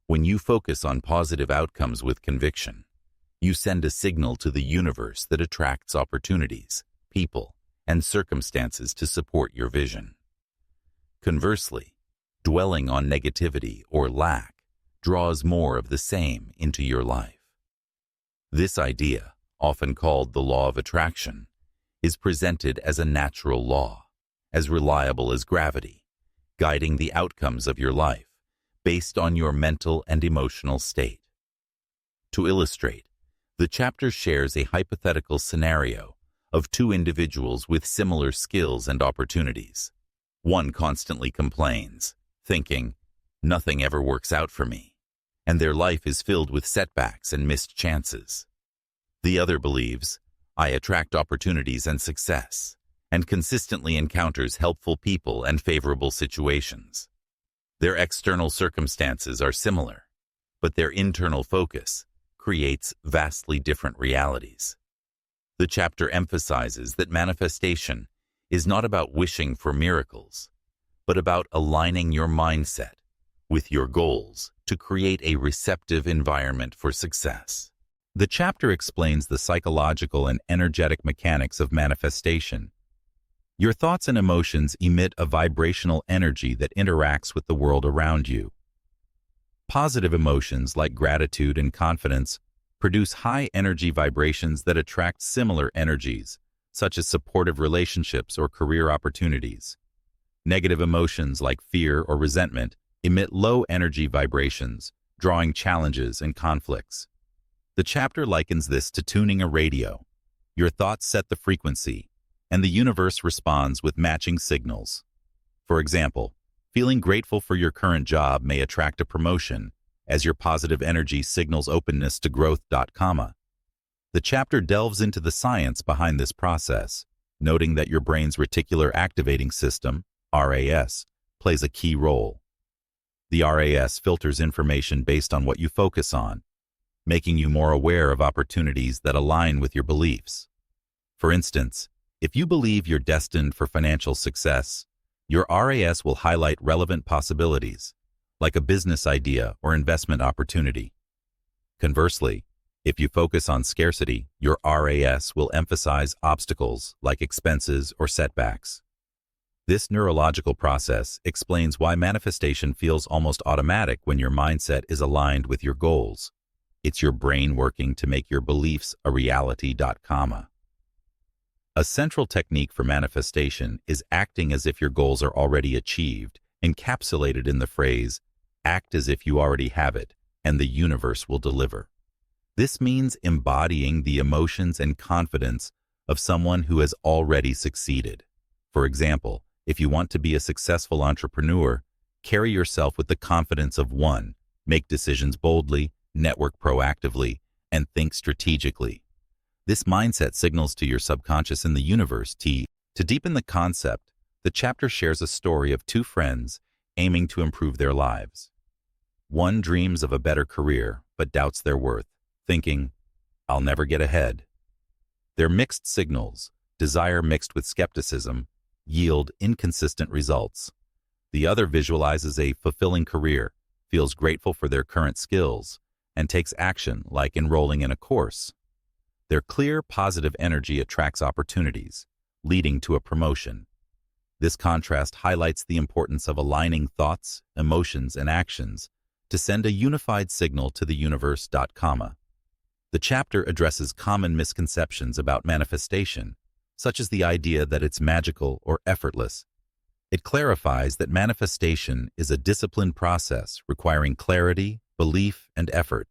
When you focus on positive outcomes with conviction, you send a signal to the universe that attracts opportunities, people, and circumstances to support your vision. Conversely, dwelling on negativity or lack draws more of the same into your life. This idea, often called the law of attraction, is presented as a natural law, as reliable as gravity, guiding the outcomes of your life based on your mental and emotional state. To illustrate, the chapter shares a hypothetical scenario of two individuals with similar skills and opportunities. One constantly complains, thinking, "Nothing ever works out for me," and their life is filled with setbacks and missed chances. The other believes, "I attract opportunities and success," and consistently encounters helpful people and favorable situations. Their external circumstances are similar, but their internal focus creates vastly different realities. The chapter emphasizes that manifestation is not about wishing for miracles, but about aligning your mindset with your goals to create a receptive environment for success. The chapter explains the psychological and energetic mechanics of manifestation. Your thoughts and emotions emit a vibrational energy that interacts with the world around you. Positive emotions like gratitude and confidence produce high-energy vibrations that attract similar energies, such as supportive relationships or career opportunities. Negative emotions like fear or resentment emit low-energy vibrations, drawing challenges and conflicts. The chapter likens this to tuning a radio. Your thoughts set the frequency, and the universe responds with matching signals. For example, feeling grateful for your current job may attract a promotion, as your positive energy signals openness to growth. The chapter delves into the science behind this process, noting that your brain's reticular activating system, RAS, plays a key role. The RAS filters information based on what you focus on, making you more aware of opportunities that align with your beliefs. For instance, if you believe you're destined for financial success, your RAS will highlight relevant possibilities, like a business idea or investment opportunity. Conversely, if you focus on scarcity, your RAS will emphasize obstacles like expenses or setbacks. This neurological process explains why manifestation feels almost automatic when your mindset is aligned with your goals. It's your brain working to make your beliefs a reality. A central technique for manifestation is acting as if your goals are already achieved, encapsulated in the phrase, "Act as if you already have it, and the universe will deliver." This means embodying the emotions and confidence of someone who has already succeeded. For example, if you want to be a successful entrepreneur, carry yourself with the confidence of one, make decisions boldly, network proactively, and think strategically. This mindset signals to your subconscious and the universe. To deepen the concept, the chapter shares a story of two friends aiming to improve their lives. One dreams of a better career, but doubts their worth, thinking, "I'll never get ahead." Their mixed signals, desire mixed with skepticism, yield inconsistent results. The other visualizes a fulfilling career, feels grateful for their current skills, and takes action like enrolling in a course. Their clear, positive energy attracts opportunities, leading to a promotion. This contrast highlights the importance of aligning thoughts, emotions, and actions to send a unified signal to the universe. The chapter addresses common misconceptions about manifestation, such as the idea that it's magical or effortless. It clarifies that manifestation is a disciplined process requiring clarity, belief, and effort.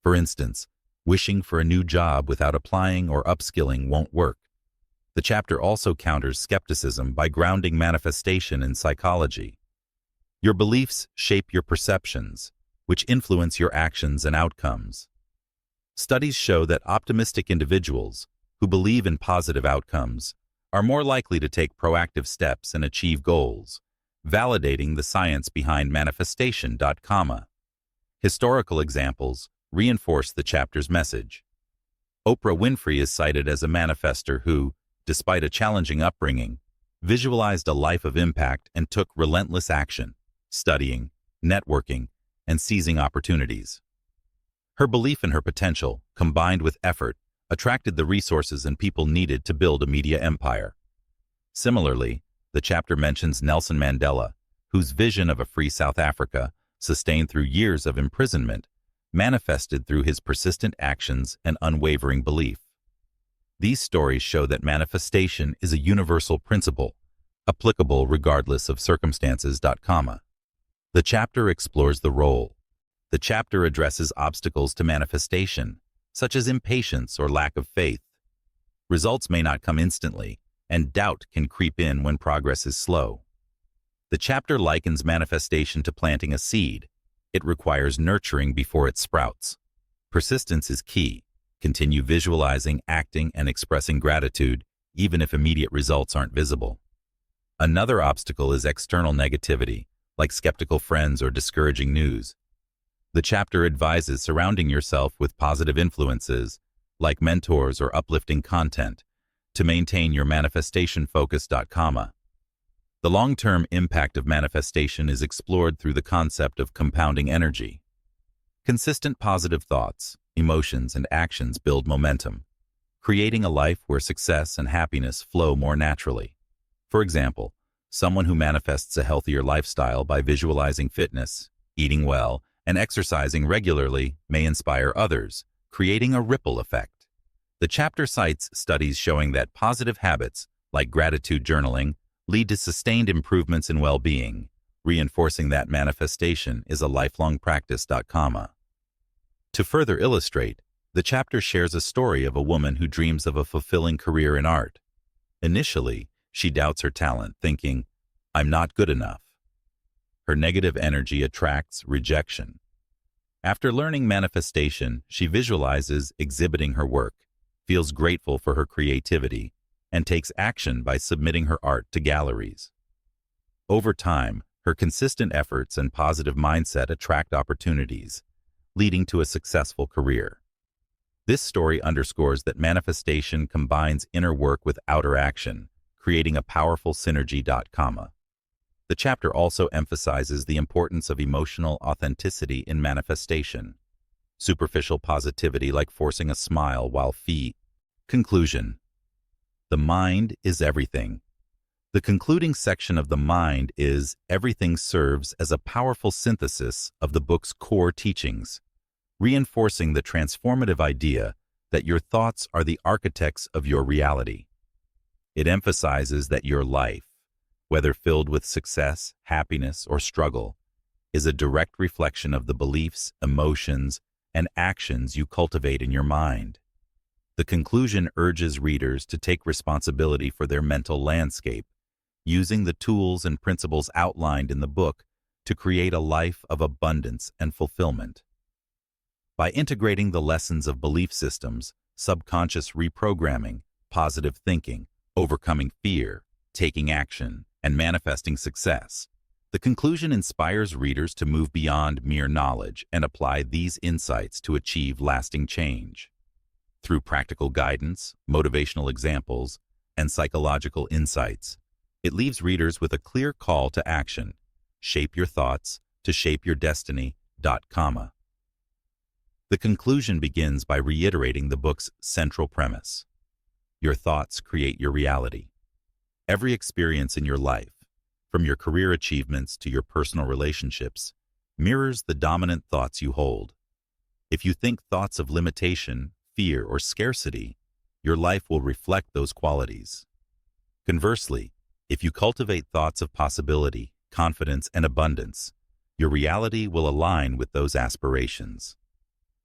For instance, wishing for a new job without applying or upskilling won't work. The chapter also counters skepticism by grounding manifestation in psychology. Your beliefs shape your perceptions, which influence your actions and outcomes. Studies show that optimistic individuals who believe in positive outcomes are more likely to take proactive steps and achieve goals, validating the science behind manifestation. Historical examples reinforce the chapter's message. Oprah Winfrey is cited as a manifestor who, despite a challenging upbringing, visualized a life of impact and took relentless action, studying, networking, and seizing opportunities. Her belief in her potential, combined with effort, attracted the resources and people needed to build a media empire. Similarly, the chapter mentions Nelson Mandela, whose vision of a free South Africa, sustained through years of imprisonment, manifested through his persistent actions and unwavering belief. These stories show that manifestation is a universal principle, applicable regardless of circumstances. The chapter explores the role. The chapter addresses obstacles to manifestation, such as impatience or lack of faith. Results may not come instantly, and doubt can creep in when progress is slow. The chapter likens manifestation to planting a seed. It requires nurturing before it sprouts. Persistence is key. Continue visualizing, acting, and expressing gratitude, even if immediate results aren't visible. Another obstacle is external negativity, like skeptical friends or discouraging news. The chapter advises surrounding yourself with positive influences, like mentors or uplifting content, to maintain your manifestation focus. The long-term impact of manifestation is explored through the concept of compounding energy. Consistent positive thoughts, emotions, and actions build momentum, creating a life where success and happiness flow more naturally. For example, someone who manifests a healthier lifestyle by visualizing fitness, eating well, and exercising regularly may inspire others, creating a ripple effect. The chapter cites studies showing that positive habits, like gratitude journaling, lead to sustained improvements in well-being, reinforcing that manifestation is a lifelong practice. To further illustrate, the chapter shares a story of a woman who dreams of a fulfilling career in art. Initially, she doubts her talent, thinking, "I'm not good enough." Her negative energy attracts rejection. After learning manifestation, she visualizes exhibiting her work, feels grateful for her creativity, and takes action by submitting her art to galleries. Over time, her consistent efforts and positive mindset attract opportunities, leading to a successful career. This story underscores that manifestation combines inner work with outer action, creating a powerful synergy. The chapter also emphasizes the importance of emotional authenticity in manifestation. Superficial positivity, like forcing a smile while Conclusion. The mind is everything. The concluding section of The Mind is Everything serves as a powerful synthesis of the book's core teachings, reinforcing the transformative idea that your thoughts are the architects of your reality. It emphasizes that your life, whether filled with success, happiness, or struggle, is a direct reflection of the beliefs, emotions, and actions you cultivate in your mind. The conclusion urges readers to take responsibility for their mental landscape, using the tools and principles outlined in the book to create a life of abundance and fulfillment. By integrating the lessons of belief systems, subconscious reprogramming, positive thinking, overcoming fear, taking action, and manifesting success, the conclusion inspires readers to move beyond mere knowledge and apply these insights to achieve lasting change. Through practical guidance, motivational examples, and psychological insights, it leaves readers with a clear call to action: shape your thoughts to shape your destiny. The conclusion begins by reiterating the book's central premise: your thoughts create your reality. Every experience in your life, from your career achievements to your personal relationships, mirrors the dominant thoughts you hold. If you think thoughts of limitation, fear, or scarcity, your life will reflect those qualities. Conversely, if you cultivate thoughts of possibility, confidence, and abundance, your reality will align with those aspirations.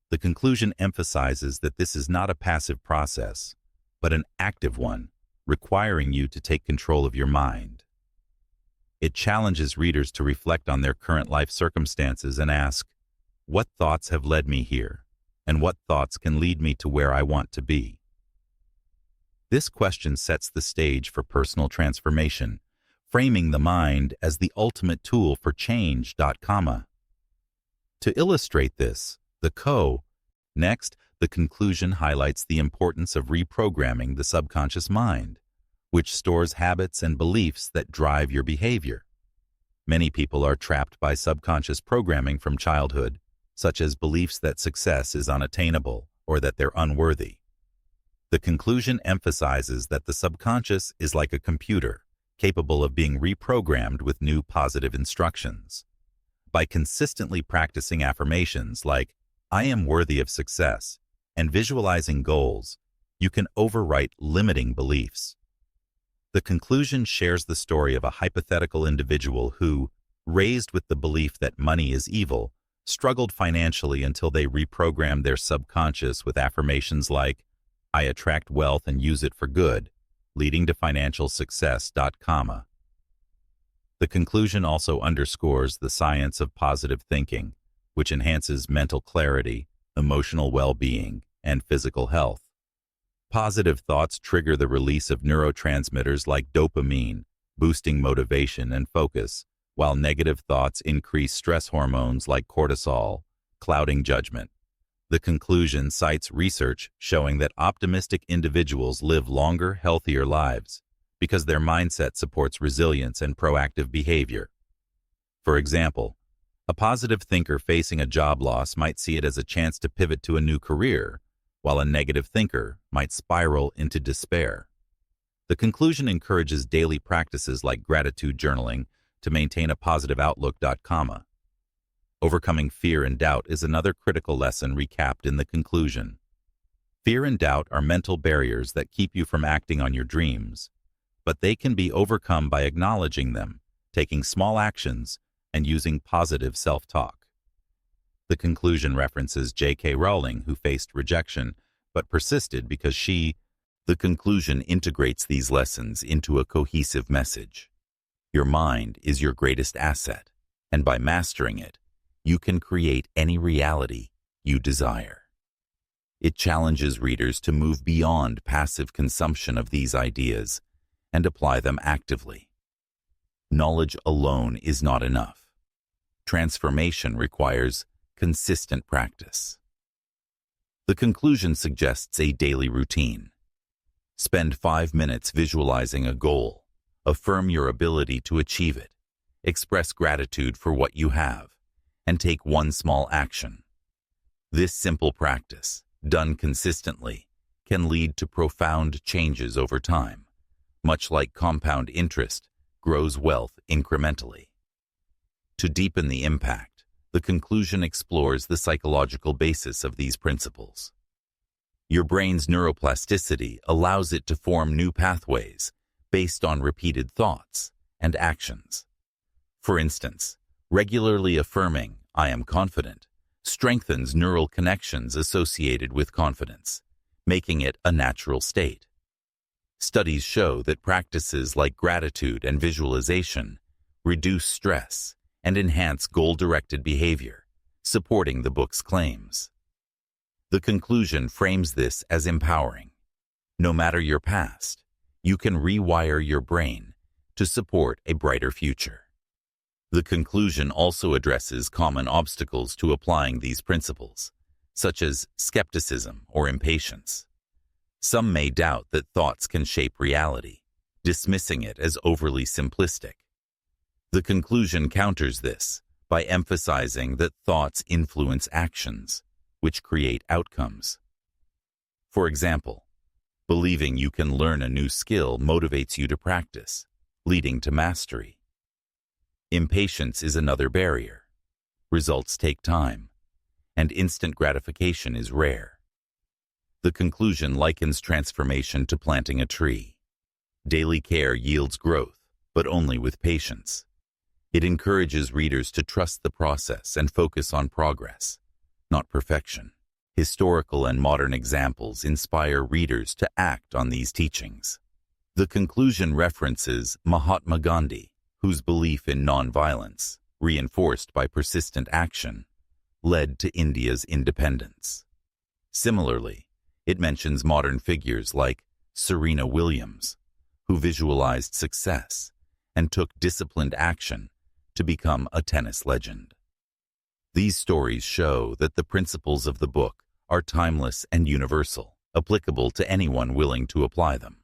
The conclusion emphasizes that this is not a passive process, but an active one, requiring you to take control of your mind. It challenges readers to reflect on their current life circumstances and ask, what thoughts have led me here, and what thoughts can lead me to where I want to be? This question sets the stage for personal transformation, framing the mind as the ultimate tool for change. To illustrate this, Next, the conclusion highlights the importance of reprogramming the subconscious mind, which stores habits and beliefs that drive your behavior. Many people are trapped by subconscious programming from childhood, such as beliefs that success is unattainable or that they're unworthy. The conclusion emphasizes that the subconscious is like a computer, capable of being reprogrammed with new positive instructions. By consistently practicing affirmations like, I am worthy of success, and visualizing goals, you can overwrite limiting beliefs. The conclusion shares the story of a hypothetical individual who, raised with the belief that money is evil, struggled financially until they reprogrammed their subconscious with affirmations like, I attract wealth and use it for good, leading to financial success. The conclusion also underscores the science of positive thinking, which enhances mental clarity, emotional well-being, and physical health. Positive thoughts trigger the release of neurotransmitters like dopamine, boosting motivation and focus, while negative thoughts increase stress hormones like cortisol, clouding judgment. The conclusion cites research showing that optimistic individuals live longer, healthier lives because their mindset supports resilience and proactive behavior. For example, a positive thinker facing a job loss might see it as a chance to pivot to a new career, while a negative thinker might spiral into despair. The conclusion encourages daily practices like gratitude journaling to maintain a positive outlook. Overcoming fear and doubt is another critical lesson recapped in the conclusion. Fear and doubt are mental barriers that keep you from acting on your dreams, but they can be overcome by acknowledging them, taking small actions, and using positive self-talk. The conclusion references J.K. Rowling, who faced rejection but persisted because The conclusion integrates these lessons into a cohesive message. Your mind is your greatest asset, and by mastering it, you can create any reality you desire. It challenges readers to move beyond passive consumption of these ideas and apply them actively. Knowledge alone is not enough. Transformation requires consistent practice. The conclusion suggests a daily routine. Spend 5 minutes visualizing a goal. Affirm your ability to achieve it. Express gratitude for what you have, and take one small action. This simple practice, done consistently, can lead to profound changes over time. Much like compound interest, grows wealth incrementally. To deepen the impact, the conclusion explores the psychological basis of these principles. Your brain's neuroplasticity allows it to form new pathways based on repeated thoughts and actions. For instance, regularly affirming, I am confident, strengthens neural connections associated with confidence, making it a natural state. Studies show that practices like gratitude and visualization reduce stress and enhance goal-directed behavior, supporting the book's claims. The conclusion frames this as empowering. No matter your past, you can rewire your brain to support a brighter future. The conclusion also addresses common obstacles to applying these principles, such as skepticism or impatience. Some may doubt that thoughts can shape reality, dismissing it as overly simplistic. The conclusion counters this by emphasizing that thoughts influence actions, which create outcomes. For example, Believing you can learn a new skill motivates you to practice, leading to mastery. Impatience is another barrier. Results take time, and instant gratification is rare. The conclusion likens transformation to planting a tree. Daily care yields growth, but only with patience. It encourages readers to trust the process and focus on progress, not perfection. Historical and modern examples inspire readers to act on these teachings. The conclusion references Mahatma Gandhi, whose belief in nonviolence, reinforced by persistent action, led to India's independence. Similarly, it mentions modern figures like Serena Williams, who visualized success and took disciplined action to become a tennis legend. These stories show that the principles of the book are timeless and universal, applicable to anyone willing to apply them.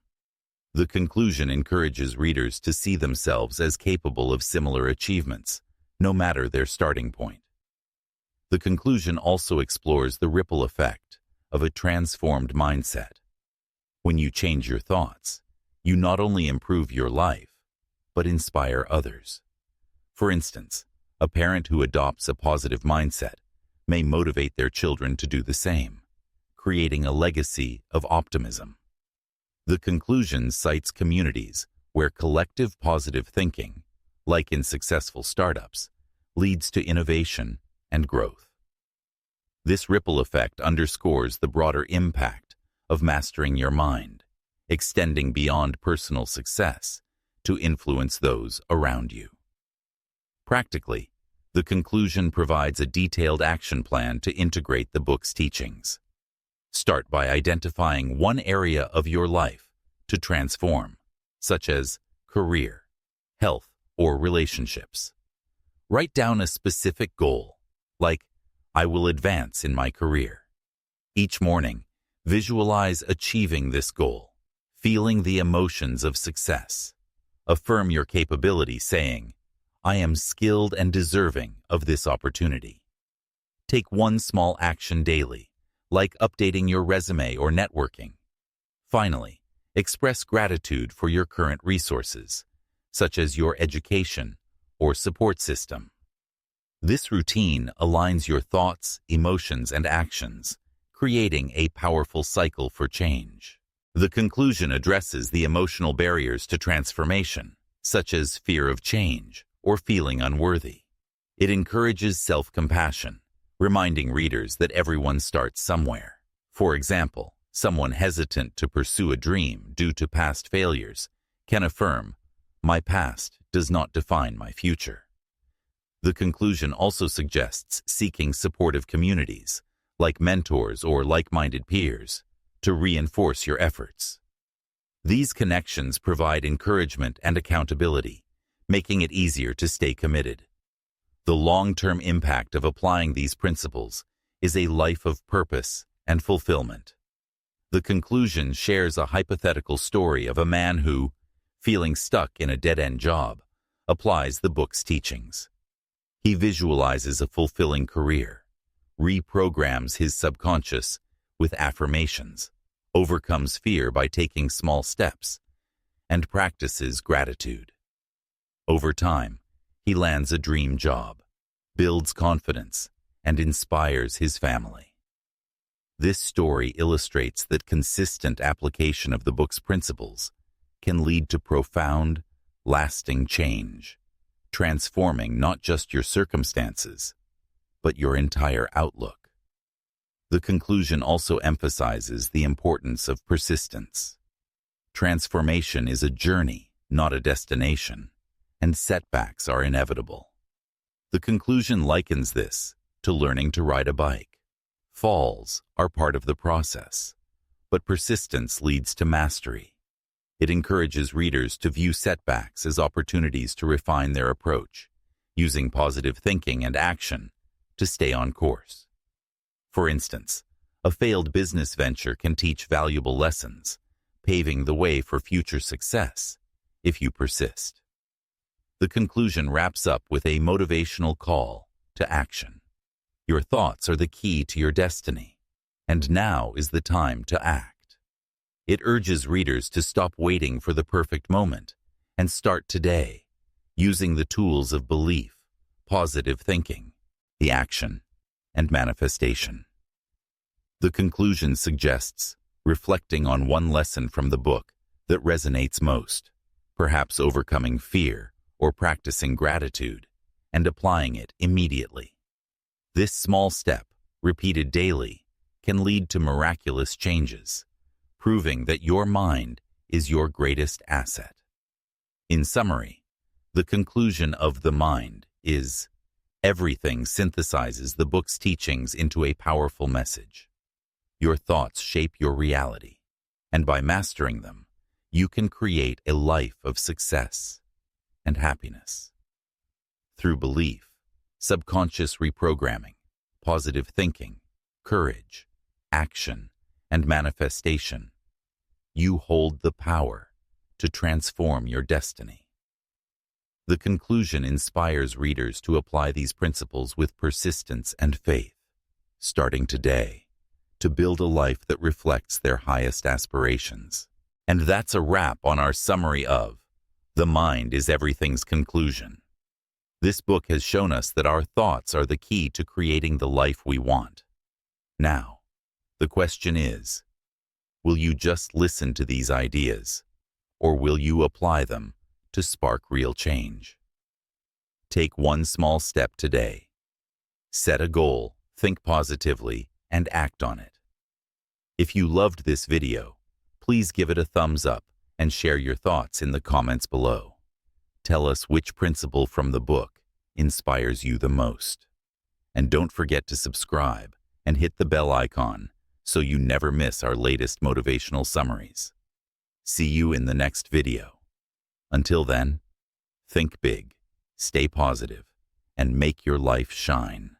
The conclusion encourages readers to see themselves as capable of similar achievements, no matter their starting point. The conclusion also explores the ripple effect of a transformed mindset. When you change your thoughts, you not only improve your life, but inspire others. For instance, a parent who adopts a positive mindset may motivate their children to do the same, creating a legacy of optimism. The conclusion cites communities where collective positive thinking, like in successful startups, leads to innovation and growth. This ripple effect underscores the broader impact of mastering your mind, extending beyond personal success to influence those around you. Practically, the conclusion provides a detailed action plan to integrate the book's teachings. Start by identifying one area of your life to transform, such as career, health, or relationships. Write down a specific goal, like, I will advance in my career. Each morning, visualize achieving this goal, feeling the emotions of success. Affirm your capability, saying, I am skilled and deserving of this opportunity. Take one small action daily, like updating your resume or networking. Finally, express gratitude for your current resources, such as your education or support system. This routine aligns your thoughts, emotions, and actions, creating a powerful cycle for change. The conclusion addresses the emotional barriers to transformation, such as fear of change or feeling unworthy. It encourages self-compassion, reminding readers that everyone starts somewhere. For example, someone hesitant to pursue a dream due to past failures can affirm, my past does not define my future. The conclusion also suggests seeking supportive communities, like mentors or like-minded peers, to reinforce your efforts. These connections provide encouragement and accountability, making it easier to stay committed. The long-term impact of applying these principles is a life of purpose and fulfillment. The conclusion shares a hypothetical story of a man who, feeling stuck in a dead-end job, applies the book's teachings. He visualizes a fulfilling career, reprograms his subconscious with affirmations, overcomes fear by taking small steps, and practices gratitude. Over time, he lands a dream job, builds confidence, and inspires his family. This story illustrates that consistent application of the book's principles can lead to profound, lasting change, transforming not just your circumstances, but your entire outlook. The conclusion also emphasizes the importance of persistence. Transformation is a journey, not a destination, and setbacks are inevitable. The conclusion likens this to learning to ride a bike. Falls are part of the process, but persistence leads to mastery. It encourages readers to view setbacks as opportunities to refine their approach, using positive thinking and action to stay on course. For instance, a failed business venture can teach valuable lessons, paving the way for future success if you persist. The conclusion wraps up with a motivational call to action. Your thoughts are the key to your destiny, and now is the time to act. It urges readers to stop waiting for the perfect moment and start today, using the tools of belief, positive thinking, the action, and manifestation. The conclusion suggests reflecting on one lesson from the book that resonates most, perhaps overcoming fear or practicing gratitude, and applying it immediately. This small step, repeated daily, can lead to miraculous changes, proving that your mind is your greatest asset. In summary, the conclusion of The Mind is, everything synthesizes the book's teachings into a powerful message. Your thoughts shape your reality, and by mastering them, you can create a life of success and happiness. Through belief, subconscious reprogramming, positive thinking, courage, action, and manifestation, you hold the power to transform your destiny. The conclusion inspires readers to apply these principles with persistence and faith, starting today, to build a life that reflects their highest aspirations. And that's a wrap on our summary of The Mind is Everything's Conclusion. This book has shown us that our thoughts are the key to creating the life we want. Now, the question is, will you just listen to these ideas, or will you apply them to spark real change? Take one small step today. Set a goal, think positively, and act on it. If you loved this video, please give it a thumbs up and share your thoughts in the comments below. Tell us which principle from the book inspires you the most. And don't forget to subscribe and hit the bell icon so you never miss our latest motivational summaries. See you in the next video. Until then, think big, stay positive, and make your life shine.